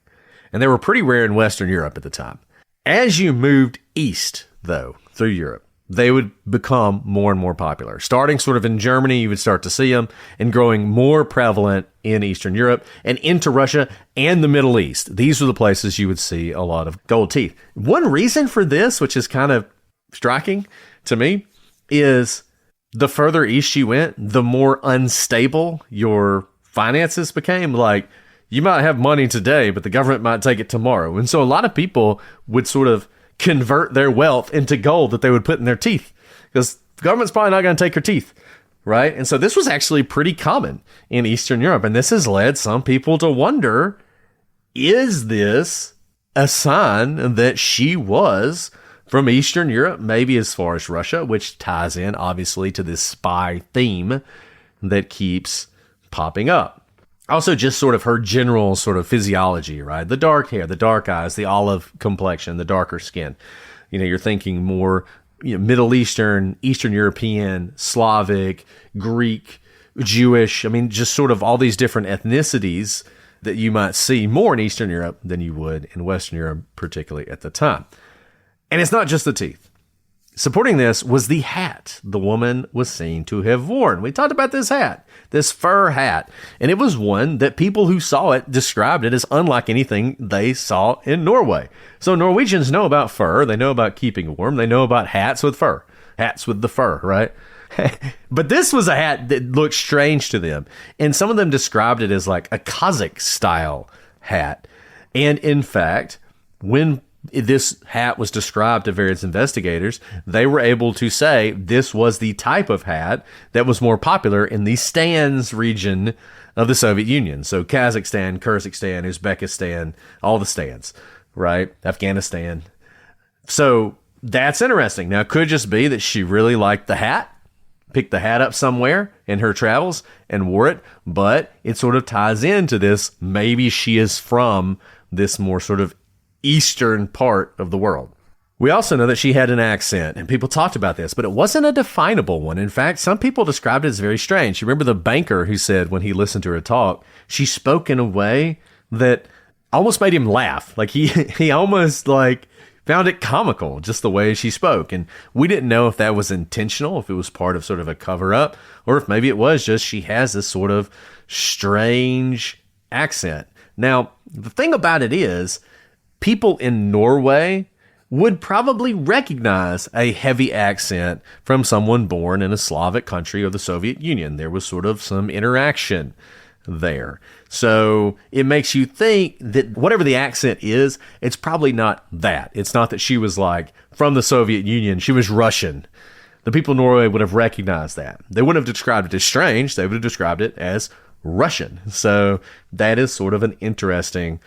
and they were pretty rare in Western Europe at the time. As you moved east, though, through Europe, they would become more and more popular. Starting sort of in Germany, you would start to see them, and growing more prevalent in Eastern Europe and into Russia and the Middle East. These were the places you would see a lot of gold teeth. One reason for this, which is kind of striking to me, is the further east you went, the more unstable your finances became. Like, you might have money today, but the government might take it tomorrow. And so a lot of people would sort of convert their wealth into gold that they would put in their teeth, because the government's probably not going to take your teeth, right? And so this was actually pretty common in Eastern Europe, and this has led some people to wonder, is this a sign that she was from Eastern Europe, maybe as far as Russia, which ties in obviously to this spy theme that keeps popping up. Also, just sort of her general sort of physiology, right? The dark hair, the dark eyes, the olive complexion, the darker skin. You know, you're thinking more, Middle Eastern, Eastern European, Slavic, Greek, Jewish. I mean, just sort of all these different ethnicities that you might see more in Eastern Europe than you would in Western Europe, particularly at the time. And it's not just the teeth. Supporting this was the hat the woman was seen to have worn. We talked about this hat, this fur hat, and it was one that people who saw it described it as unlike anything they saw in Norway. So Norwegians know about fur, they know about keeping warm, they know about hats with fur, hats with the fur, right? But this was a hat that looked strange to them, and some of them described it as like a Cossack style hat. And in fact, when this hat was described to various investigators, they were able to say this was the type of hat that was more popular in the Stans region of the Soviet Union. So Kazakhstan, Kyrgyzstan, Uzbekistan, all the Stans, right? Afghanistan. So that's interesting. Now, it could just be that she really liked the hat, picked the hat up somewhere in her travels and wore it, but it sort of ties into this. Maybe she is from this more sort of eastern part of the world. We also know that she had an accent, and people talked about this, but it wasn't a definable one. In fact, some people described it as very strange. You remember the banker who said when he listened to her talk, she spoke in a way that almost made him laugh. Like he almost like found it comical, just the way she spoke. And we didn't know if that was intentional, if it was part of sort of a cover up, or if maybe it was just she has this sort of strange accent. Now, the thing about it is, people in Norway would probably recognize a heavy accent from someone born in a Slavic country or the Soviet Union. There was sort of some interaction there. So it makes you think that whatever the accent is, it's probably not that. It's not that she was like from the Soviet Union. She was Russian. The people in Norway would have recognized that. They wouldn't have described it as strange. They would have described it as Russian. So that is sort of an interesting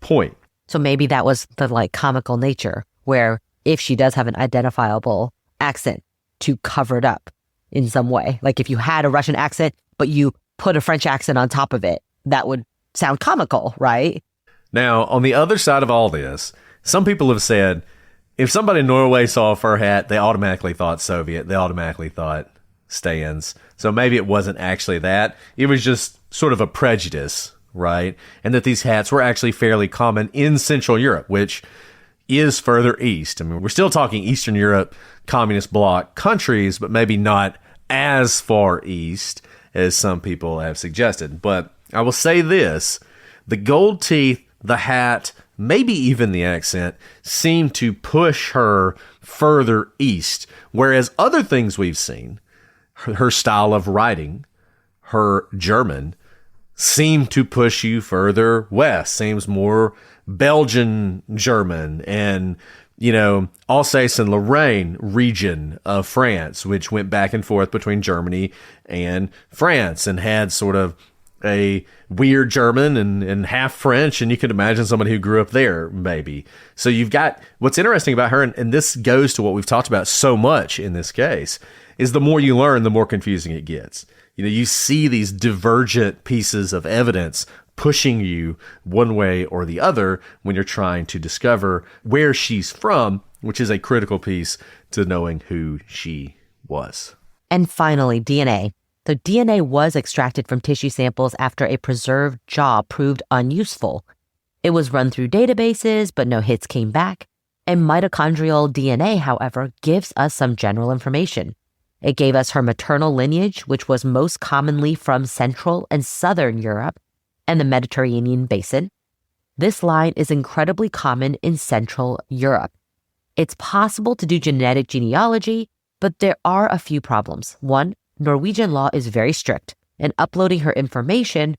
point. So maybe that was the like comical nature, where if she does have an identifiable accent, to cover it up in some way. Like if you had a Russian accent, but you put a French accent on top of it, that would sound comical, right? Now, on the other side of all this, some people have said, if somebody in Norway saw a fur hat, they automatically thought Soviet. They automatically thought Stans. So maybe it wasn't actually that. It was just sort of a prejudice, right? And that these hats were actually fairly common in Central Europe, which is further east. I mean, we're still talking Eastern Europe, communist bloc countries, but maybe not as far east as some people have suggested. But I will say this, the gold teeth, the hat, maybe even the accent, seem to push her further east, whereas other things we've seen, her style of writing, her German, seem to push you further west, seems more Belgian German and, you know, Alsace and Lorraine region of France, which went back and forth between Germany and France and had sort of a weird German and half French. And you could imagine somebody who grew up there, maybe. So you've got what's interesting about her, and this goes to what we've talked about so much in this case, is the more you learn, the more confusing it gets. You know, you see these divergent pieces of evidence pushing you one way or the other when you're trying to discover where she's from, which is a critical piece to knowing who she was. And finally, DNA. The DNA was extracted from tissue samples after a preserved jaw proved unuseful. It was run through databases, but no hits came back. And mitochondrial DNA, however, gives us some general information. It gave us her maternal lineage, which was most commonly from Central and Southern Europe and the Mediterranean basin. This line is incredibly common in Central Europe. It's possible to do genetic genealogy, but there are a few problems. One, Norwegian law is very strict, and uploading her information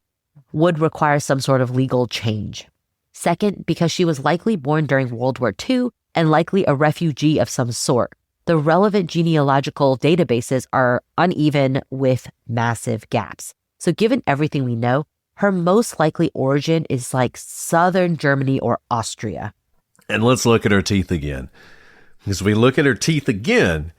would require some sort of legal change. Second, because she was likely born during World War II and likely a refugee of some sort, the relevant genealogical databases are uneven with massive gaps. So given everything we know, her most likely origin is like Southern Germany or Austria. And let's look at her teeth again. Because we look at her teeth again,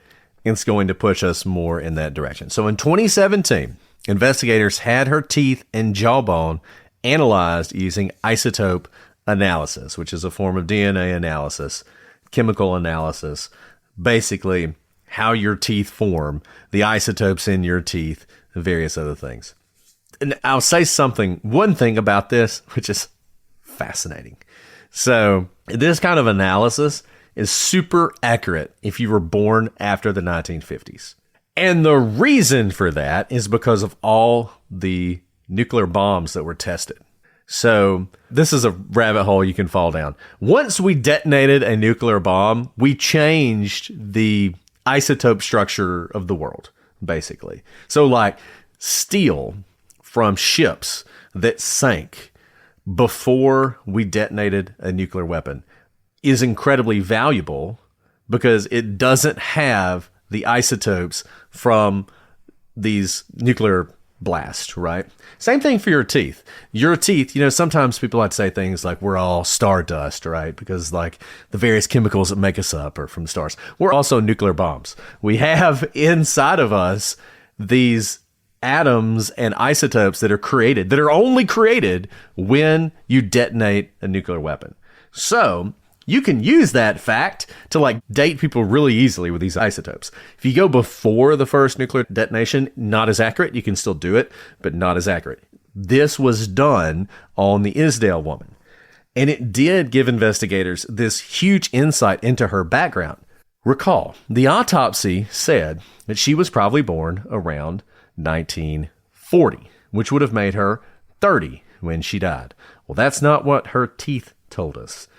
it's going to push us more in that direction. So in 2017, investigators had her teeth and jawbone analyzed using isotope analysis, which is a form of DNA analysis, chemical analysis, basically how your teeth form, the isotopes in your teeth, and various other things. And I'll say one thing about this, which is fascinating. So this kind of analysis is super accurate if you were born after the 1950s. And the reason for that is because of all the nuclear bombs that were tested. So this is a rabbit hole you can fall down. Once we detonated a nuclear bomb, we changed the isotope structure of the world, basically. So like steel from ships that sank before we detonated a nuclear weapon is incredibly valuable because it doesn't have the isotopes from these nuclear blasts, right? Same thing for your teeth. Your teeth, you know, sometimes people like to say things like we're all stardust, right? Because like the various chemicals that make us up are from stars. We're also nuclear bombs. We have inside of us these atoms and isotopes that are only created when you detonate a nuclear weapon. So you can use that fact to like date people really easily with these isotopes. If you go before the first nuclear detonation, not as accurate. You can still do it, but not as accurate. This was done on the Isdal Woman. And it did give investigators this huge insight into her background. Recall, the autopsy said that she was probably born around 1940, which would have made her 30 when she died. Well, that's not what her teeth told us.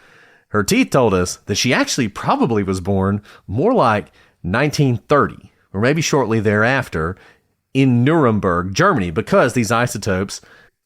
Her teeth told us that she actually probably was born more like 1930, or maybe shortly thereafter, in Nuremberg, Germany, because these isotopes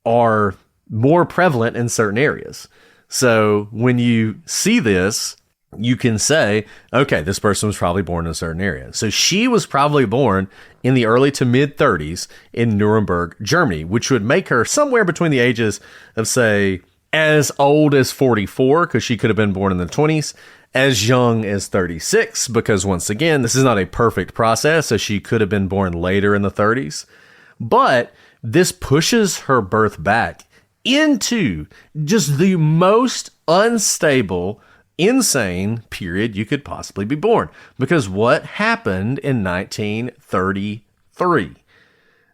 are more prevalent in certain areas. So when you see this, you can say, okay, this person was probably born in a certain area. So she was probably born in the early to mid 30s in Nuremberg, Germany, which would make her somewhere between the ages of, say, as old as 44, because she could have been born in the 20s, as young as 36, because once again, this is not a perfect process, so she could have been born later in the 30s. But this pushes her birth back into just the most unstable, insane period you could possibly be born. Because what happened in 1933?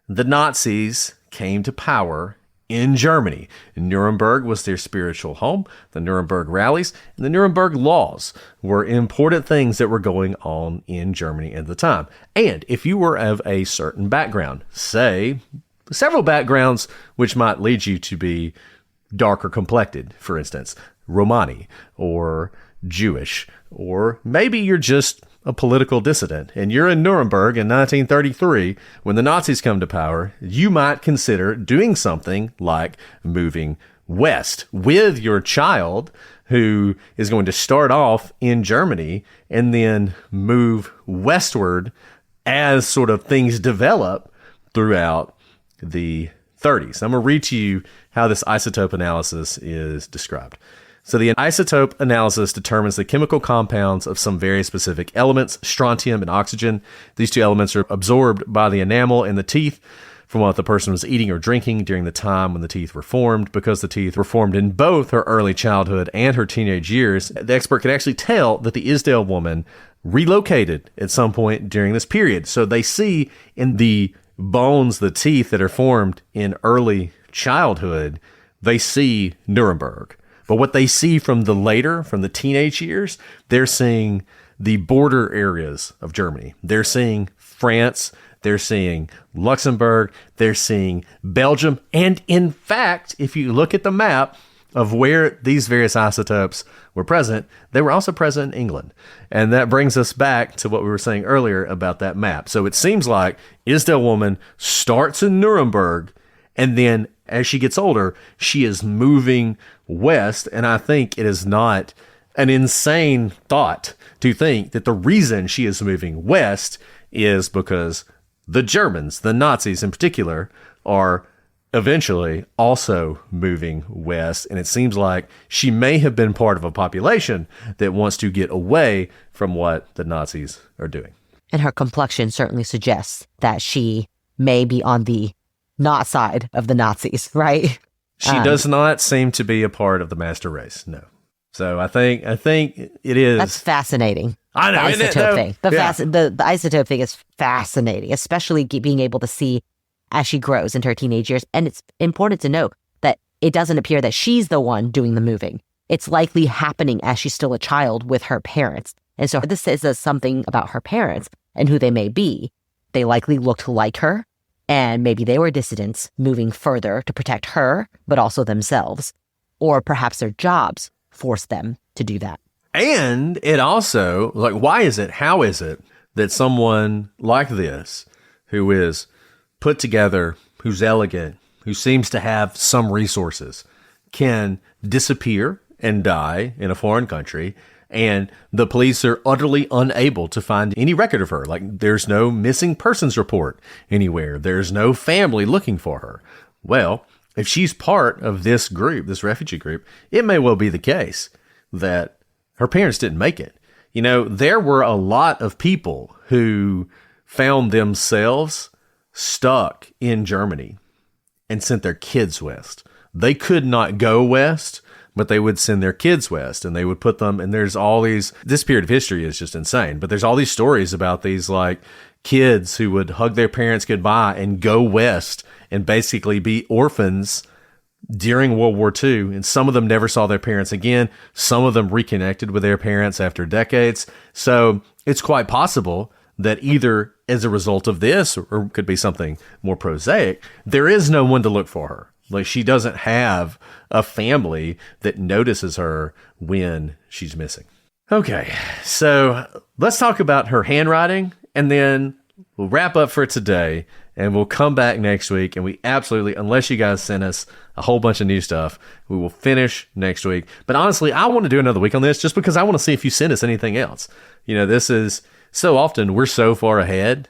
The Nazis came to power in Germany. Nuremberg was their spiritual home. The Nuremberg rallies and the Nuremberg laws were important things that were going on in Germany at the time. And if you were of a certain background, say several backgrounds which might lead you to be darker complected, for instance, Romani or Jewish, or maybe you're just a political dissident and you're in Nuremberg in 1933 when the Nazis come to power, you might consider doing something like moving west with your child who is going to start off in Germany and then move westward as sort of things develop throughout the 30s. I'm going to read to you how this isotope analysis is described. So the isotope analysis determines the chemical compounds of some very specific elements, strontium and oxygen. These two elements are absorbed by the enamel in the teeth from what the person was eating or drinking during the time when the teeth were formed. Because the teeth were formed in both her early childhood and her teenage years, the expert could actually tell that the Isdal woman relocated at some point during this period. So they see in the bones, the teeth that are formed in early childhood, they see Nuremberg. But what they see from the teenage years, they're seeing the border areas of Germany. They're seeing France, they're seeing Luxembourg, they're seeing Belgium. And in fact, if you look at the map of where these various isotopes were present, they were also present in England. And that brings us back to what we were saying earlier about that map. So it seems like Isdal Woman starts in Nuremberg, and then as she gets older, she is moving west. And I think it is not an insane thought to think that the reason she is moving west is because the Germans, the Nazis in particular, are eventually also moving west. And it seems like she may have been part of a population that wants to get away from what the Nazis are doing. And her complexion certainly suggests that she may be on the not side of the Nazis, right? She does not seem to be a part of the master race, no. So I think it is. That's fascinating. I know, the isn't isotope it, thing. The isotope thing is fascinating, especially being able to see as she grows into her teenage years. And it's important to note that it doesn't appear that she's the one doing the moving. It's likely happening as she's still a child with her parents. And so this says something about her parents and who they may be. They likely looked like her. And maybe they were dissidents moving further to protect her, but also themselves. Or perhaps their jobs forced them to do that. And it also, how is it that someone like this, who is put together, who's elegant, who seems to have some resources, can disappear and die in a foreign country, and the police are utterly unable to find any record of her? Like, there's no missing persons report anywhere. There's no family looking for her. Well, if she's part of this group, this refugee group, it may well be the case that her parents didn't make it. You know, there were a lot of people who found themselves stuck in Germany and sent their kids west. They could not go west but they would send their kids west and they would put them, and there's all these, this period of history is just insane, but there's all these stories about these like kids who would hug their parents goodbye and go west and basically be orphans during World War II. And some of them never saw their parents again. Some of them reconnected with their parents after decades. So it's quite possible that either as a result of this, or could be something more prosaic, there is no one to look for her. Like, she doesn't have a family that notices her when she's missing. Okay, so let's talk about her handwriting, and then we'll wrap up for today, and we'll come back next week, and we absolutely, unless you guys send us a whole bunch of new stuff, we will finish next week. But honestly, I want to do another week on this just because I want to see if you send us anything else. You know, this is, so often we're so far ahead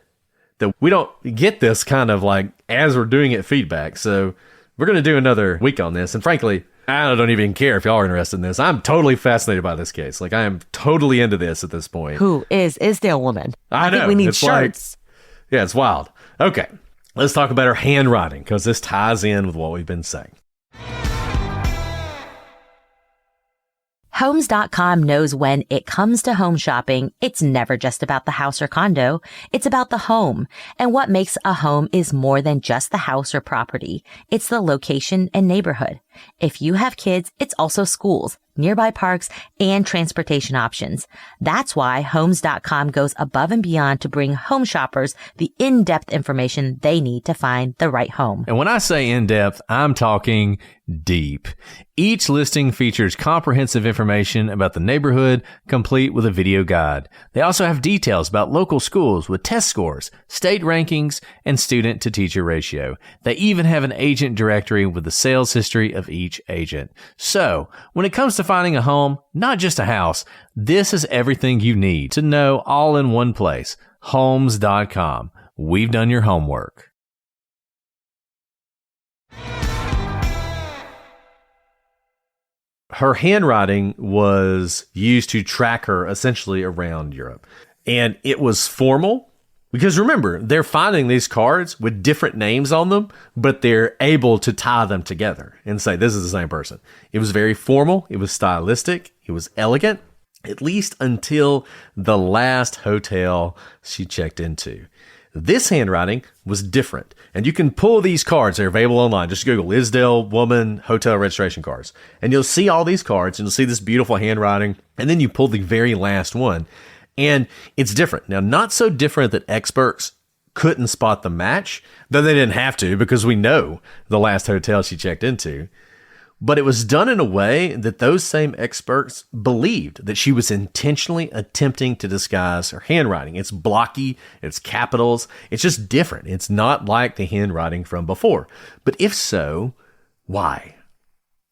that we don't get this kind of like, as we're doing it, feedback. So we're going to do another week on this. And frankly, I don't even care if y'all are interested in this. I'm totally fascinated by this case. Like, I am totally into this at this point. Who is Isdal Woman? I know. think we need It's shirts. Yeah, it's wild. Okay, let's talk about her handwriting, because this ties in with what we've been saying. Homes.com knows when it comes to home shopping, it's never just about the house or condo. It's about the home. And what makes a home is more than just the house or property. It's the location and neighborhood. If you have kids, it's also schools, nearby parks, and transportation options. That's why Homes.com goes above and beyond to bring home shoppers the in-depth information they need to find the right home. And when I say in-depth, I'm talking deep. Each listing features comprehensive information about the neighborhood, complete with a video guide. They also have details about local schools with test scores, state rankings, and student-to-teacher ratio. They even have an agent directory with the sales history of each agent. So, when it comes to finding a home, not just a house, this is everything you need to know all in one place. Homes.com. We've done your homework. Her handwriting was used to track her essentially around Europe. And it was formal, because remember, they're finding these cards with different names on them, but they're able to tie them together and say, this is the same person. It was very formal. It was stylistic. It was elegant, at least until the last hotel she checked into. This handwriting was different. And you can pull these cards. They're available online. Just Google Isdal Woman hotel registration cards. And you'll see all these cards, and you'll see this beautiful handwriting. And then you pull the very last one. And it's different. Now, not so different that experts couldn't spot the match, though they didn't have to, because we know the last hotel she checked into. But it was done in a way that those same experts believed that she was intentionally attempting to disguise her handwriting. It's blocky, it's capitals, it's just different. It's not like the handwriting from before. But if so, why?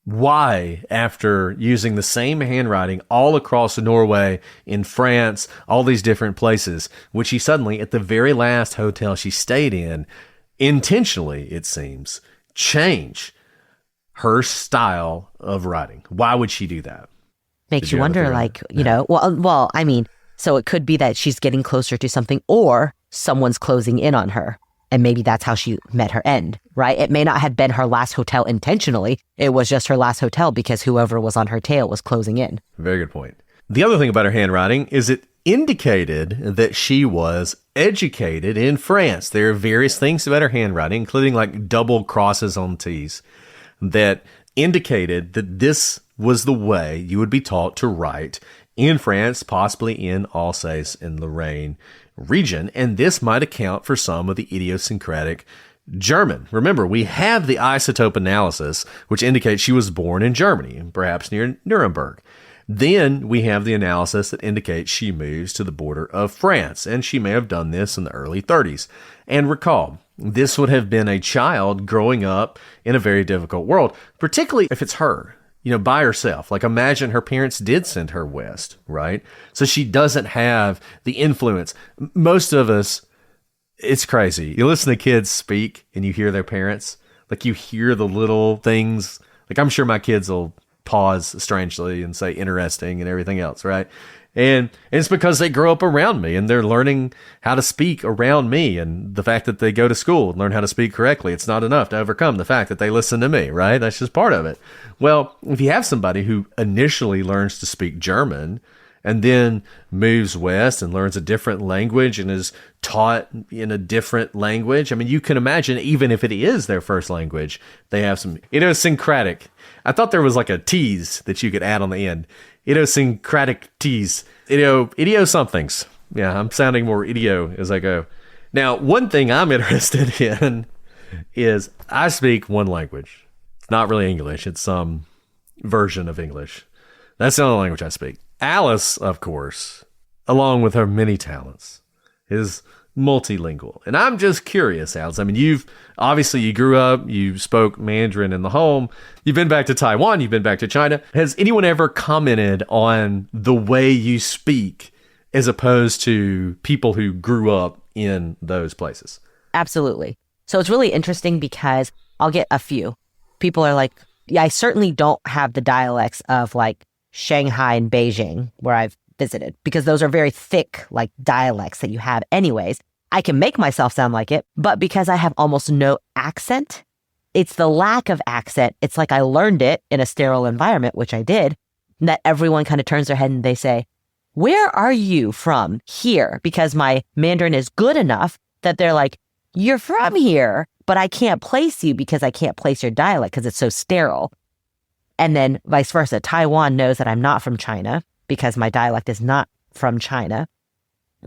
Why, after using the same handwriting all across Norway, in France, all these different places, would she suddenly, at the very last hotel she stayed in, intentionally, it seems, change her style of writing? Why would she do that? Makes you wonder, like, you know, well, I mean, so it could be that she's getting closer to something, or someone's closing in on her. And maybe that's how she met her end, right? It may not have been her last hotel intentionally. It was just her last hotel because whoever was on her tail was closing in. Very good point. The other thing about her handwriting is it indicated that she was educated in France. There are various things about her handwriting, including like double crosses on T's, that indicated that this was the way you would be taught to write in France, possibly in Alsace and Lorraine region. And this might account for some of the idiosyncratic German. Remember, we have the isotope analysis, which indicates she was born in Germany, perhaps near Nuremberg. Then we have the analysis that indicates she moves to the border of France, and she may have done this in the early 30s. And recall, this would have been a child growing up in a very difficult world, particularly if it's her, you know, by herself. Like, imagine her parents did send her west, right? So she doesn't have the influence. Most of us, it's crazy. You listen to kids speak and you hear their parents, like you hear the little things. Like, I'm sure my kids will pause strangely and say interesting and everything else, right? And it's because they grow up around me and they're learning how to speak around me. And the fact that they go to school and learn how to speak correctly, it's not enough to overcome the fact that they listen to me, right? That's just part of it. Well, if you have somebody who initially learns to speak German and then moves west and learns a different language and is taught in a different language, I mean, you can imagine, even if it is their first language, they have some idiosyncratic. I thought there was like a tease that you could add on the end. Idiosyncratic tease. Idio somethings. Yeah, I'm sounding more idio as I go. Now, one thing I'm interested in is I speak one language. It's not really English. It's some version of English. That's the only language I speak. Alice, of course, along with her many talents, is multilingual. And I'm just curious, Alice. I mean, you grew up, you spoke Mandarin in the home. You've been back to Taiwan. You've been back to China. Has anyone ever commented on the way you speak as opposed to people who grew up in those places? Absolutely. So it's really interesting because I'll get a few. People are like, yeah, I certainly don't have the dialects of like Shanghai and Beijing where I've visited, because those are very thick like dialects that you have anyways. I can make myself sound like it, but because I have almost no accent, it's the lack of accent. It's like I learned it in a sterile environment, which I did, that everyone kind of turns their head and they say, where are you from here? Because my Mandarin is good enough that they're like, you're from here, but I can't place you because I can't place your dialect because it's so sterile. And then vice versa. Taiwan knows that I'm not from China because my dialect is not from China.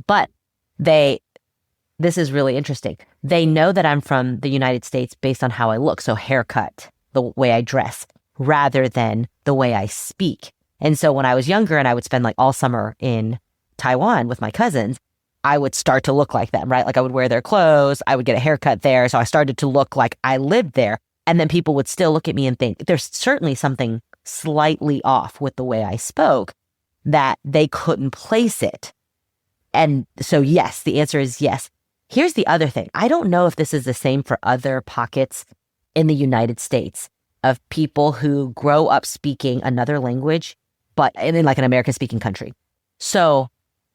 But this is really interesting. They know that I'm from the United States based on how I look. So haircut, the way I dress, rather than the way I speak. And so when I was younger and I would spend like all summer in Taiwan with my cousins, I would start to look like them, right? Like I would wear their clothes. I would get a haircut there. So I started to look like I lived there. And then people would still look at me and think there's certainly something slightly off with the way I spoke, that they couldn't place it. And so, yes, the answer is yes. Here's the other thing. I don't know if this is the same for other pockets in the United States of people who grow up speaking another language, but in like an American speaking country. So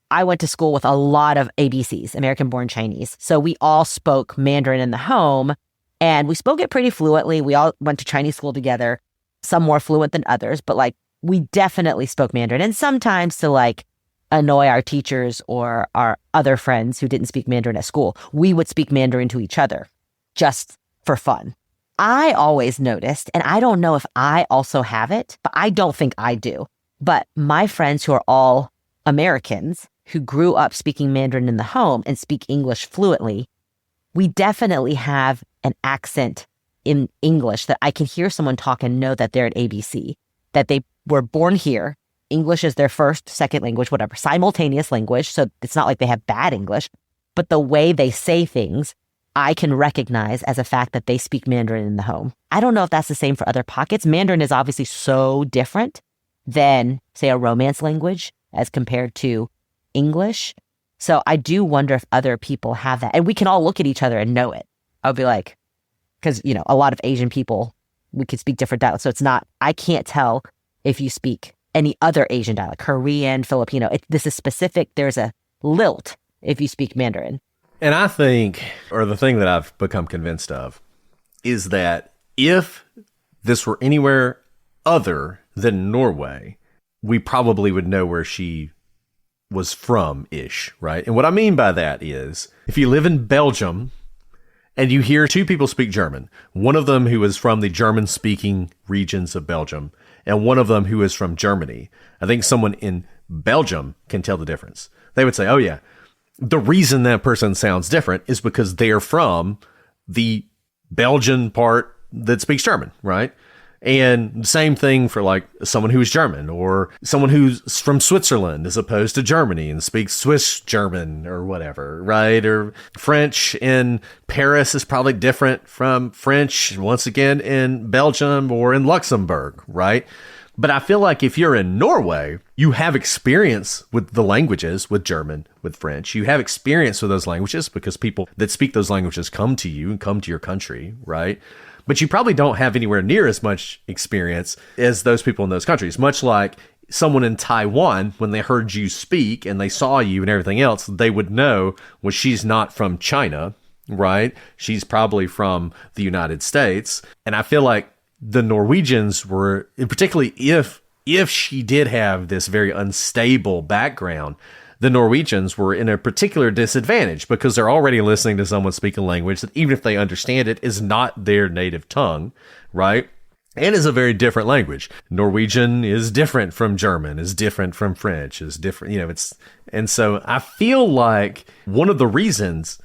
I went to school with a lot of ABCs, American born Chinese. So we all spoke Mandarin in the home and we spoke it pretty fluently. We all went to Chinese school together, some more fluent than others, but like we definitely spoke Mandarin. And sometimes to like annoy our teachers or our other friends who didn't speak Mandarin at school, we would speak Mandarin to each other just for fun. I always noticed, and I don't know if I also have it, but I don't think I do. But my friends who are all Americans who grew up speaking Mandarin in the home and speak English fluently, we definitely have an accent in English that I can hear someone talk and know that they're at ABC, that they were born here. English is their first, second language, whatever, simultaneous language. So it's not like they have bad English, but the way they say things, I can recognize as a fact that they speak Mandarin in the home. I don't know if that's the same for other pockets. Mandarin is obviously so different than, say, a Romance language as compared to English. So I do wonder if other people have that. And we can all look at each other and know it. I would be like, because, you know, a lot of Asian people, we could speak different dialects. So it's not, I can't tell if you speak any other Asian dialect, Korean, Filipino. This is specific. There's a lilt if you speak Mandarin. And I think, or the thing that I've become convinced of, is that if this were anywhere other than Norway, we probably would know where she was from-ish, right? And what I mean by that is, if you live in Belgium and you hear two people speak German, one of them who is from the German-speaking regions of Belgium, and one of them who is from Germany, I think someone in Belgium can tell the difference. They would say, oh yeah, the reason that person sounds different is because they're from the Belgian part that speaks German, right? And same thing for like someone who's German or someone who's from Switzerland as opposed to Germany and speaks Swiss German or whatever, right? Or French in Paris is probably different from French, once again, in Belgium or in Luxembourg, right? But I feel like if you're in Norway, you have experience with the languages, with German, with French. You have experience with those languages because people that speak those languages come to you and come to your country, right? But you probably don't have anywhere near as much experience as those people in those countries. Much like someone in Taiwan, when they heard you speak and they saw you and everything else, they would know, well, she's not from China, right? She's probably from the United States. And I feel like the Norwegians were, particularly if she did have this very unstable background, the Norwegians were in a particular disadvantage because they're already listening to someone speak a language that, even if they understand it, is not their native tongue, right? And is a very different language. Norwegian is different from German, is different from French, is different, and so I feel like one of the reasons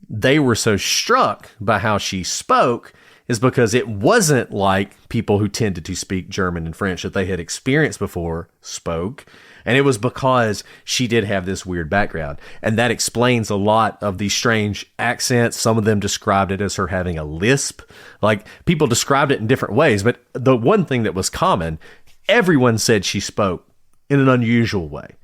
they were so struck by how she spoke is because it wasn't like people who tended to speak German and French that they had experienced before spoke. And it was because she did have this weird background. And that explains a lot of these strange accents. Some of them described it as her having a lisp. Like, people described it in different ways. But the one thing that was common, everyone said she spoke in an unusual way.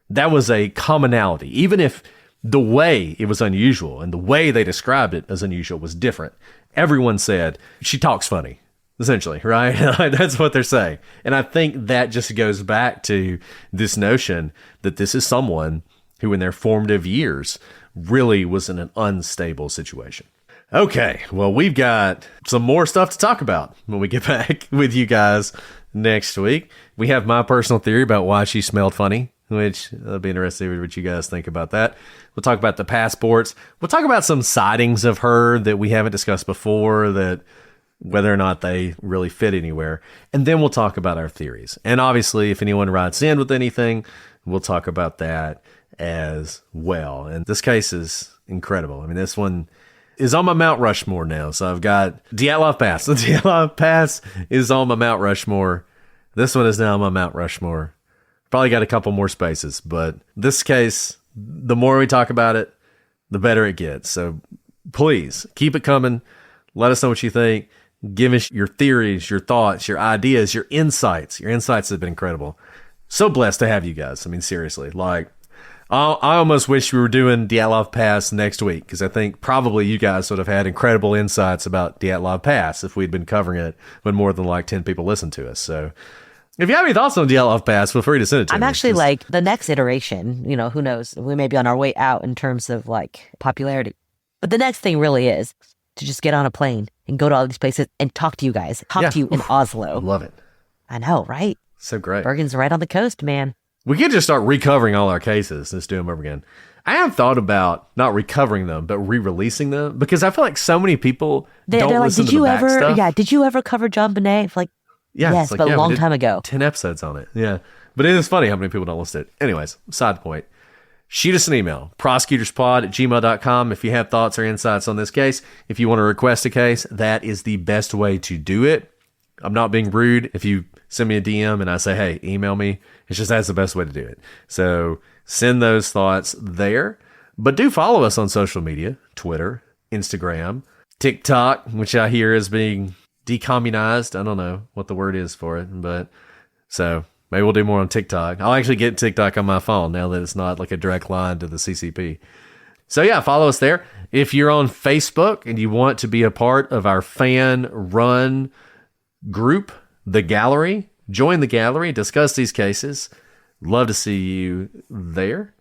That was a commonality. Even if the way it was unusual and the way they described it as unusual was different, everyone said she talks funny. Essentially, right? That's what they're saying. And I think that just goes back to this notion that this is someone who in their formative years really was in an unstable situation. Okay, well, we've got some more stuff to talk about when we get back with you guys next week. We have my personal theory about why she smelled funny, which I'll be interested in what you guys think about that. We'll talk about the passports. We'll talk about some sightings of her that we haven't discussed before, that whether or not they really fit anywhere. And then we'll talk about our theories. And obviously, if anyone writes in with anything, we'll talk about that as well. And this case is incredible. I mean, this one is on my Mount Rushmore now. So I've got Dyatlov Pass. The Dyatlov Pass is on my Mount Rushmore. This one is now on my Mount Rushmore. Probably got a couple more spaces, but this case, the more we talk about it, the better it gets. So please keep it coming. Let us know what you think. Give us your theories, your thoughts, your ideas, your insights. Your insights have been incredible. So blessed to have you guys. I mean, seriously, like, I almost wish we were doing Dyatlov Pass next week, because I think probably you guys would have had incredible insights about Dyatlov Pass if we'd been covering it when more than like 10 people listened to us. So if you have any thoughts on Dyatlov Pass, feel free to send it to me. I'm actually like, the next iteration, who knows? We may be on our way out in terms of like popularity. But the next thing really is to just get on a plane and go to all these places and talk to you guys. Talk to you in Oslo. I love it. I know, right? So great. Bergen's right on the coast, man. We could just start recovering all our cases. Let's do them over again. I have thought about not recovering them, but re-releasing them, because I feel like so many people don't like, listen to the back stuff. Yeah, did you ever cover John Bonet? Like, yes, but a long time ago. 10 episodes on it. Yeah. But it is funny how many people don't listen to it. Anyways, side point. Shoot us an email, prosecutorspod@gmail.com, if you have thoughts or insights on this case. If you want to request a case, that is the best way to do it. I'm not being rude. If you send me a DM and I say, hey, email me, it's just that's the best way to do it. So send those thoughts there. But do follow us on social media, Twitter, Instagram, TikTok, which I hear is being decommunized. I don't know what the word is for it, but so maybe we'll do more on TikTok. I'll actually get TikTok on my phone now that it's not like a direct line to the CCP. So yeah, follow us there. If you're on Facebook and you want to be a part of our fan-run group, The Gallery, join The Gallery, discuss these cases. Love to see you there.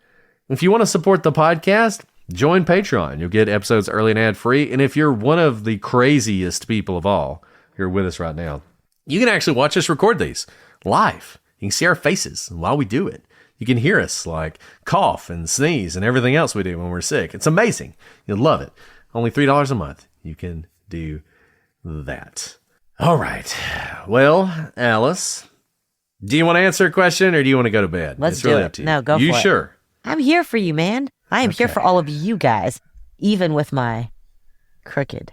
If you want to support the podcast, join Patreon. You'll get episodes early and ad-free. And if you're one of the craziest people of all, you're with us right now, you can actually watch us record these live. You can see our faces while we do it. You can hear us like cough and sneeze and everything else we do when we're sick. It's amazing. You'll love it. Only $3 a month. You can do that. All right. Well, Alice, do you want to answer a question or do you want to go to bed? Let's it's do really it. Up to you. No, go for it. You sure? I'm here for you, man. I am here Okay. for all of you guys, even with my crooked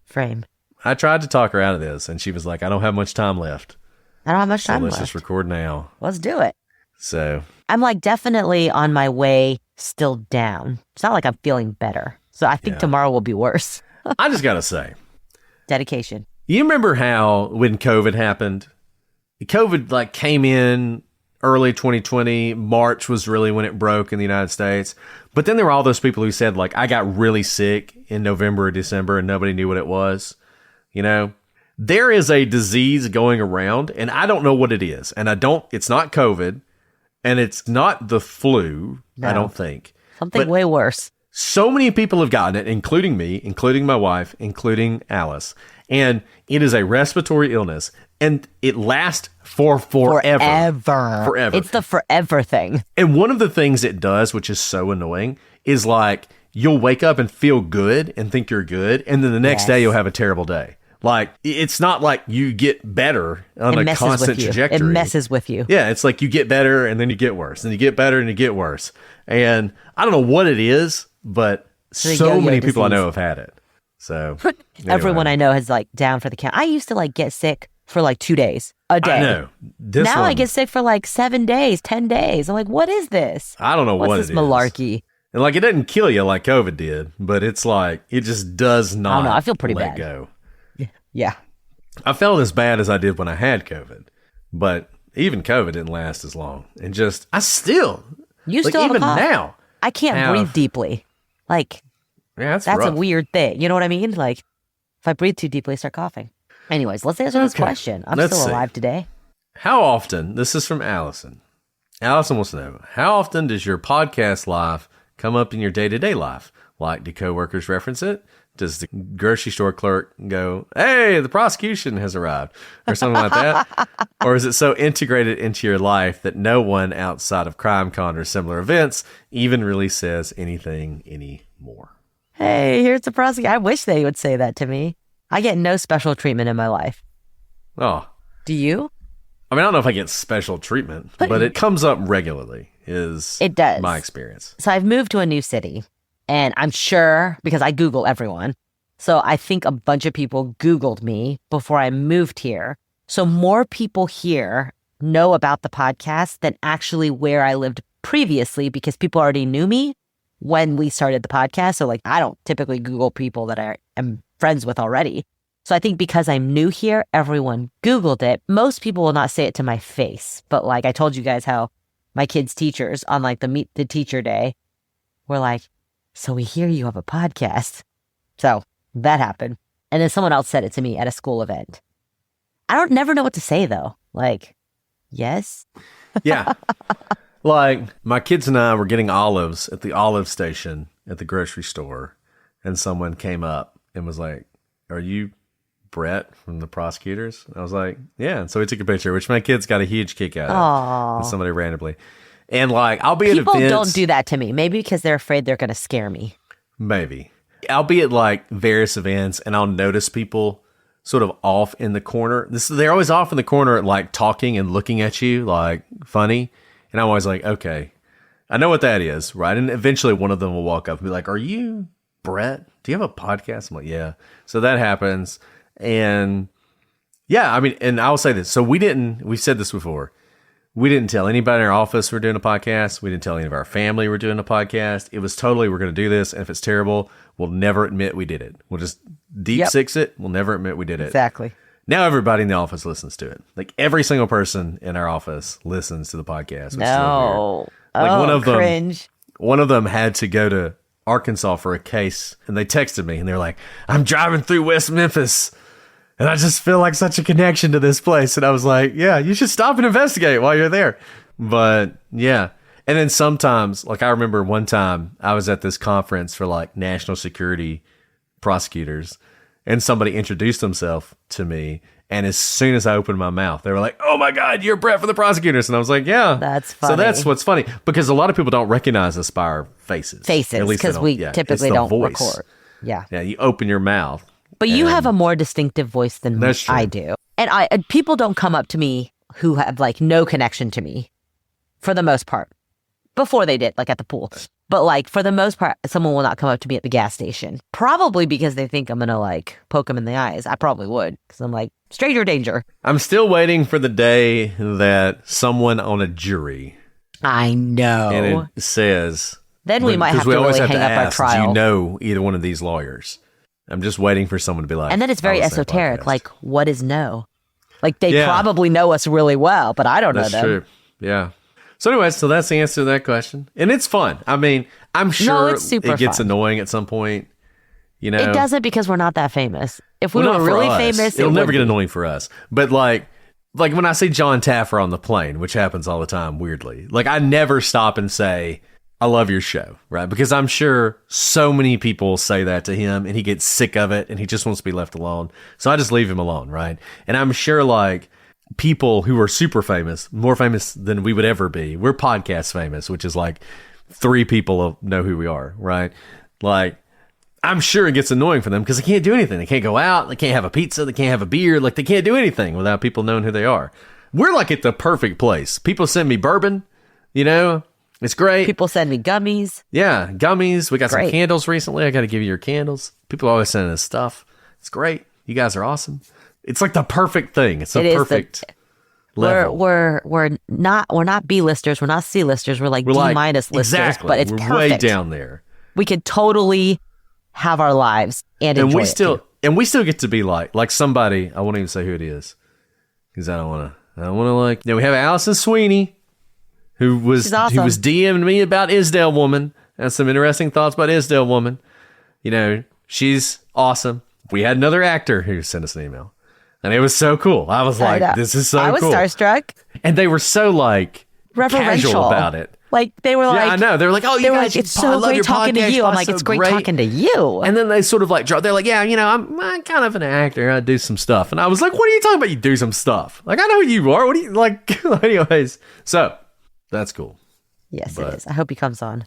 frame. I tried to talk her out of this and she was like, I don't have much time left. I don't have much time So let's left. just record now. Let's do it. So I'm like definitely on my way still down. It's not like I'm feeling better. So I think Yeah. tomorrow will be worse. I just got to say, Dedication. you remember how when COVID happened, COVID like came in early 2020, March was really when it broke in the United States. But then there were all those people who said like, I got really sick in November or December and nobody knew what it was. You know, There is a disease going around, and I don't know what it is. And it's not COVID, and it's not the flu, I don't think. Something way worse. So many people have gotten it, including me, including my wife, including Alice. And it is a respiratory illness, and it lasts forever. Forever. It's the forever thing. And one of the things it does, which is so annoying, is like you'll wake up and feel good and think you're good, and then the next day you'll have a terrible day. Like, it's not like you get better on a constant trajectory. It messes with you. Yeah, it's like you get better and then you get worse. And you get better and you get worse. And I don't know what it is, but so many people I know have had it. So everyone I know is like down for the count. I used to like get sick for like 2 days a day. I know. Now I get sick for like 7 days, 10 days. I'm like, what is this? I don't know what it is. What's this malarkey? And like, it doesn't kill you like COVID did, but it's like, it just does not I don't know. I feel pretty let bad. go. Yeah. I felt as bad as I did when I had COVID, but even COVID didn't last as long. And just, I still, You like, still have even a cough. now. I can't breathe deeply. Like, yeah, that's rough. a weird thing. You know what I mean? Like, if I breathe too deeply, I start coughing. Anyways, let's answer this question. Let's still alive today. How often, this is from Allison. Allison wants to know, how often does your podcast life come up in your day-to-day life? Like, do coworkers reference it? Does the grocery store clerk go, hey, the prosecution has arrived, or something like that? Or is it so integrated into your life that no one outside of CrimeCon or similar events even really says anything anymore? Hey, here's the prosecutor. I wish they would say that to me. I get no special treatment in my life. Oh. Do you? I mean, I don't know if I get special treatment, but it comes up regularly, It does. my experience. So I've moved to a new city, and I'm sure, because I Google everyone, so I think a bunch of people Googled me before I moved here. So more people here know about the podcast than actually where I lived previously, because people already knew me when we started the podcast. So like, I don't typically Google people that I am friends with already. So I think because I'm new here, everyone Googled it. Most people will not say it to my face, but like I told you guys how my kids' teachers on like the Meet the Teacher Day were like, so we hear you have a podcast. So that happened. And then someone else said it to me at a school event. I don't never know what to say though. Like, yes. Yeah. Like, my kids and I were getting olives at the olive station at the grocery store, and someone came up and was like, are you Brett from the Prosecutors? And I was like, yeah. And so we took a picture, which my kids got a huge kick out of. With somebody randomly. And like, I'll be at events. People don't do that to me. Maybe because they're afraid they're going to scare me. Maybe. I'll be at like various events, and I'll notice people sort of off in the corner. They're always off in the corner, like talking and looking at you, like funny. And I'm always like, okay, I know what that is, right? And eventually one of them will walk up and be like, are you Brett? Do you have a podcast? I'm like, yeah. So that happens. And yeah, I mean, and I'll say this. So we've said this before. We didn't tell anybody in our office we're doing a podcast. We didn't tell any of our family we're doing a podcast. It was totally, we're going to do this. And if it's terrible, we'll never admit we did it. We'll just deep six it. We'll never admit we did it. Exactly. Now everybody in the office listens to it. Like, every single person in our office listens to the podcast. Which No. Is like, one of them, cringe. One of them had to go to Arkansas for a case, and they texted me, and they were like, I'm driving through West Memphis, and I just feel like such a connection to this place. And I was like, yeah, you should stop and investigate while you're there. But yeah. And then sometimes, like, I remember one time I was at this conference for like national security prosecutors, and somebody introduced themselves to me. And as soon as I opened my mouth, they were like, oh my God, you're Brett for the Prosecutors. And I was like, yeah. That's funny. So that's what's funny, because a lot of people don't recognize us by our faces. Because we typically don't record. Yeah. Yeah, you open your mouth. But you have a more distinctive voice than I do. And people don't come up to me who have like no connection to me for the most part. Before they did, like at the pool. But like for the most part, someone will not come up to me at the gas station. Probably because they think I'm going to like poke them in the eyes. I probably would, because I'm like, stranger danger. I'm still waiting for the day that someone on a jury. I know. And it says. Then we might have to really hang up our trial. Do you know either one of these lawyers? I'm just waiting for someone to be like. And then it's very esoteric. Like, what is no? Like, they probably know us really well, but I don't know them. That's true. Yeah. So anyway, so that's the answer to that question. And it's fun. I mean, I'm sure it's super it gets fun. annoying at some point. You know, It doesn't because we're not that famous. If we Well, were not for really us. famous, it'll it never would get be. annoying for us. But like when I see John Taffer on the plane, which happens all the time, weirdly, like I never stop and say, I love your show, right? Because I'm sure so many people say that to him and he gets sick of it and he just wants to be left alone. So I just leave him alone, right? And I'm sure like people who are super famous, more famous than we would ever be, we're podcast famous, which is like 3 people know who we are, right? Like, I'm sure it gets annoying for them because they can't do anything. They can't go out. They can't have a pizza. They can't have a beer. Like, they can't do anything without people knowing who they are. We're like at the perfect place. People send me bourbon, you know? It's great. People send me gummies. Yeah, gummies. We got some Great. candles recently. I got to give you your candles. People always sending us stuff. It's great. You guys are awesome. It's like the perfect thing. It's the perfect level. We're not B-listers. We're not C-listers. We're like D- listers. Exactly. But it's We're perfect. way down there. We could totally have our lives and enjoy it too. We still get to be like somebody. I won't even say who it is because I don't want to like. We have Allison Sweeney, who was awesome. who was DMing me about Isdal Woman. Has some interesting thoughts about Isdal Woman. You know, she's awesome. We had another actor who sent us an email, and it was so cool. I was like, "This is so cool." I was starstruck. And they were so like Reverential casual about it. Like they were like, Yeah, I know. They were like, "Oh, you they were guys, like, it's I so love your great talking to podcast. you." I'm It's like, so it's great great." talking to you. And then they sort of like, they're like, "Yeah, you know, I'm kind of an actor. I do some stuff." And I was like, "What are you talking about? You do some stuff? Like, I know who you are. What do you like?" Anyways, so that's cool. Yes, it is. I hope he comes on.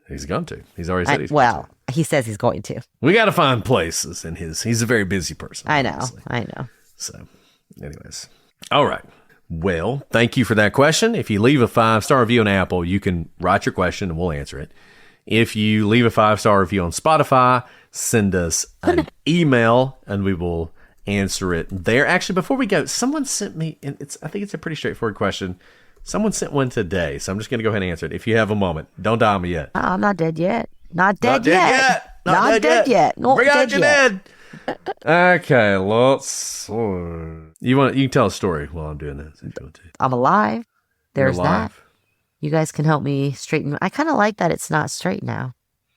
He's going to. He's already said he's going Well, he says he's going to. to. We got to find places in his. He's a very busy person. I know. Obviously. I know. So, anyways, all right. Well, thank you for that question. If you leave a 5-star review on Apple, you can write your question and we'll answer it. If you leave a 5-star review on Spotify, send us an email and we will answer it there. Actually, before we go, someone sent me, and I think it's a pretty straightforward question. Someone sent one today, so I'm just going to go ahead and answer it. If you have a moment, don't die on me yet. I'm not dead yet. Not dead Not yet. Not dead yet. Not Bring out dead your yet. dead. Okay, let's. You can tell a story while I'm doing this. If you want to. I'm alive. There's You're that. alive. You guys can help me straighten. I kind of like that it's not straight now.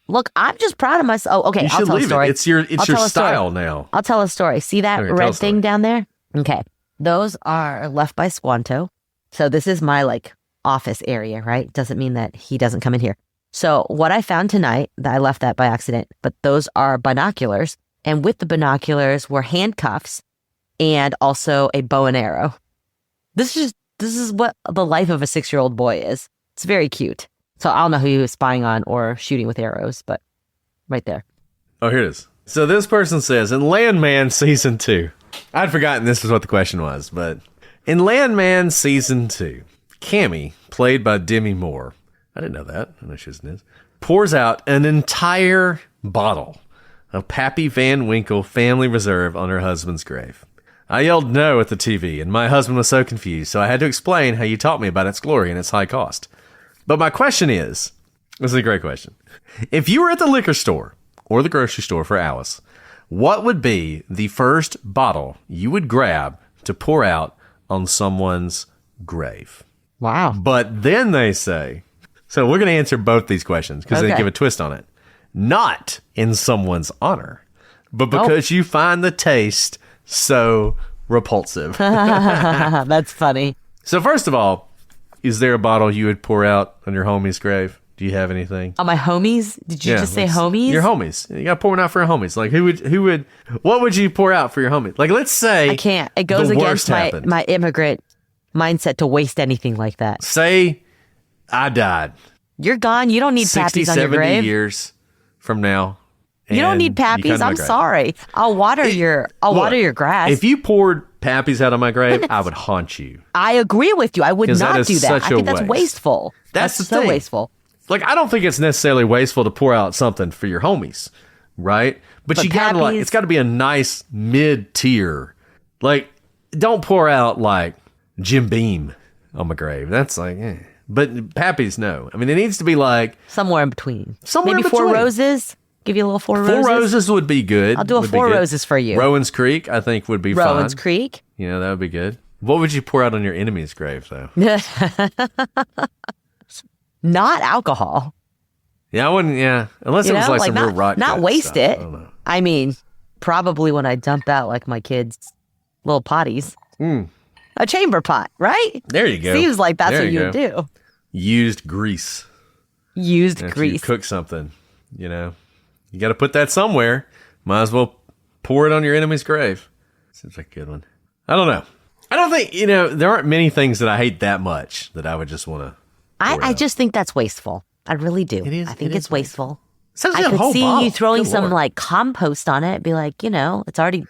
Look, I'm just proud of myself. Oh, okay, You I'll should tell a leave story. it. It's your I'll tell a story. style now. I'll tell a story. See that Okay, tell a red story. thing down there? Okay. Those are left by Squanto. So this is my office area, right? Doesn't mean that he doesn't come in here. So what I found tonight, that I left that by accident, but those are binoculars. And with the binoculars were handcuffs and also a bow and arrow. This is what the life of a 6-year-old boy is. It's very cute. So I don't know who he was spying on or shooting with arrows, but right there. Oh, here it is. So this person says, in Landman Season 2, I'd forgotten this was what the question was, but in Landman Season 2, Cammy, played by Demi Moore, I didn't know that, I know she is, pours out an entire bottle of Pappy Van Winkle Family Reserve on her husband's grave. I yelled no at the TV, and my husband was so confused, so I had to explain how you taught me about its glory and its high cost. But my question is, this is a great question. If you were at the liquor store or the grocery store for Alice, what would be the first bottle you would grab to pour out on someone's grave? Wow. But then they say, so we're going to answer both these questions because they Okay. give a twist on it. Not in someone's honor, but because you find the taste so repulsive. That's funny. So first of all, is there a bottle you would pour out on your homie's grave? Do you have anything? On my homies? Did you just say homies? Your homies. You got to pour one out for your homies. Like what would you pour out for your homies? Like let's say I can't. It goes the against worst happened. my immigrant mindset to waste anything like that. Say I died You're gone. You don't need 60, pappies on your 70 grave. years from now. You don't and need you come pappies. to my I'm grave. sorry. I'll water your grass. If you poured pappies out on my grave, I would haunt you. I agree with you. I would 'Cause that not is do that. such I a think that's waste. wasteful. That's the so thing. wasteful. Like, I don't think it's necessarily wasteful to pour out something for your homies, right? But you gotta pappies- it's gotta be a nice mid-tier. Like, don't pour out like Jim Beam on my grave. That's like, eh. But pappies, no. I mean, it needs to be like Somewhere in between. Somewhere Maybe in 4 between. roses. Give you a little 4 roses. 4 roses would be good. I'll do a Would be 4 good. roses for you. Rowan's Creek, I think, would be Rowan's fine. Creek. You know, that would be good. What would you pour out on your enemy's grave, though? Not alcohol. Yeah, I wouldn't. Yeah, unless You it was know, like like some not- real rock. not gut waste stuff. it. I don't know. I mean, probably when I dump out like my kids' little potties. A chamber pot, right? There you go. Seems like that's There what you you would do. Used grease. Used After grease. you cook something, you know. You got to put that somewhere. Might as well pour it on your enemy's grave. Seems like a good one. I don't know. I don't think, there aren't many things that I hate that much that I would just want to. I just think that's wasteful. I really do. It is. I think it's wasteful. Especially I a could whole see bottle. you throwing Good some Lord. like compost on it. Be like, it's already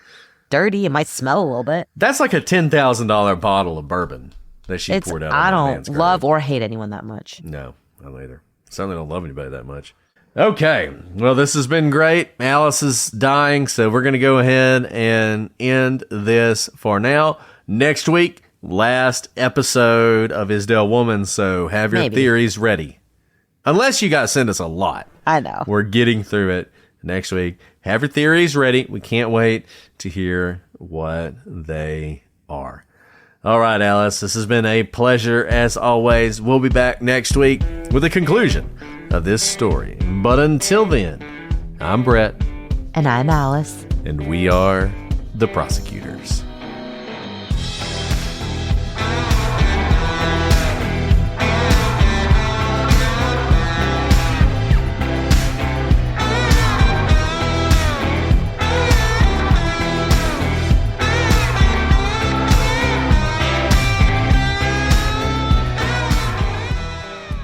dirty. It might smell a little bit. That's like a $10,000 bottle of bourbon that she poured out. I on that don't man's grave. love or hate anyone that much. No, I don't either. Certainly don't love anybody that much. Okay, well, this has been great. Alice is dying, so we're going to go ahead and end this for now. Next week, last episode of Isdal Woman, so have your theories ready. Unless you guys send us a lot. I know. We're getting through it next week. Have your theories ready. We can't wait to hear what they are. All right, Alice, this has been a pleasure as always. We'll be back next week with a conclusion of this story. But until then, I'm Brett. And I'm Alice. And we are the Prosecutors.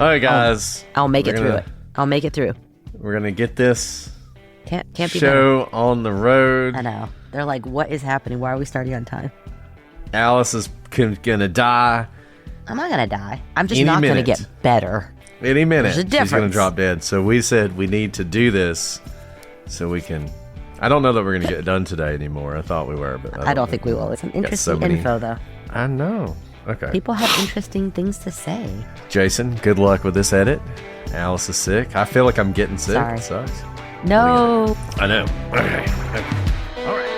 All right, guys. I'll make it through it. I'll make it through. We're going to get this Can't be show on the road. better. I know. They're like, what is happening? Why are we starting on time? Alice is going to die I'm not going to die. I'm just Any not going to minute. get better. any minute. There's a She's going to difference. drop dead. So we said we need to do this so we can. I don't know that we're going to get it done today anymore. I thought we were, but I don't think we will. It's some interesting many- info, though. I know. Okay. People have interesting things to say. Jason, good luck with this edit. Alice is sick. I feel like I'm getting sick. Sorry. It sucks. No. I know. Okay. All right.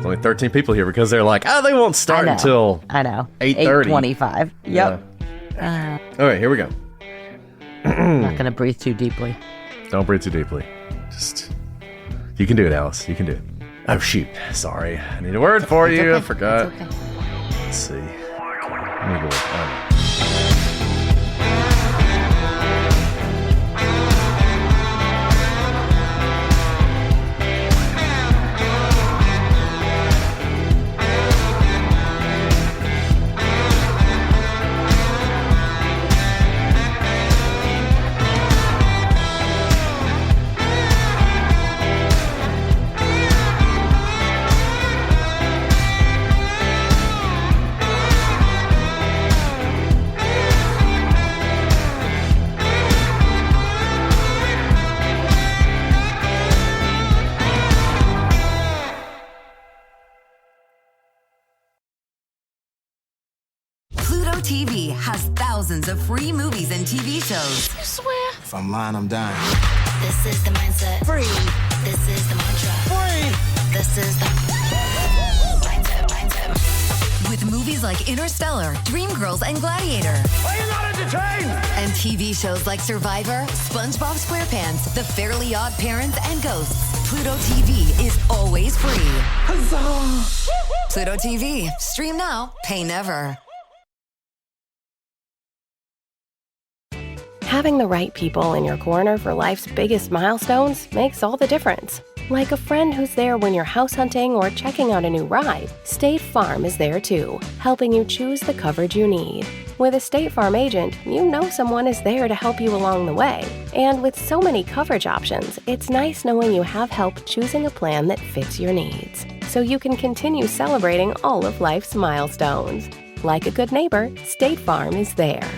Only 13 people here because they're like, oh, they won't start until I know. 8:30. 8:25. Yep. All right, here we go. I'm not going to breathe too deeply. Don't breathe too deeply. Just, you can do it, Alice. You can do it. Oh, shoot. Sorry. I need a word for you. I forgot. It's okay. Let's see. Let me go. Pluto TV has thousands of free movies and TV shows. If I'm lying, I'm dying. This is the mindset. Free. This is the mantra. Free. This is the mindset. With movies like Interstellar, Dreamgirls, and Gladiator. Are you not entertained? And TV shows like Survivor, SpongeBob SquarePants, The Fairly Odd Parents, and Ghosts. Pluto TV is always free. Huzzah! Pluto TV. Stream now, pay never. Having the right people in your corner for life's biggest milestones makes all the difference. Like a friend who's there when you're house hunting or checking out a new ride, State Farm is there too, helping you choose the coverage you need. With a State Farm agent, you know someone is there to help you along the way. And with so many coverage options, it's nice knowing you have help choosing a plan that fits your needs, so you can continue celebrating all of life's milestones. Like a good neighbor, State Farm is there.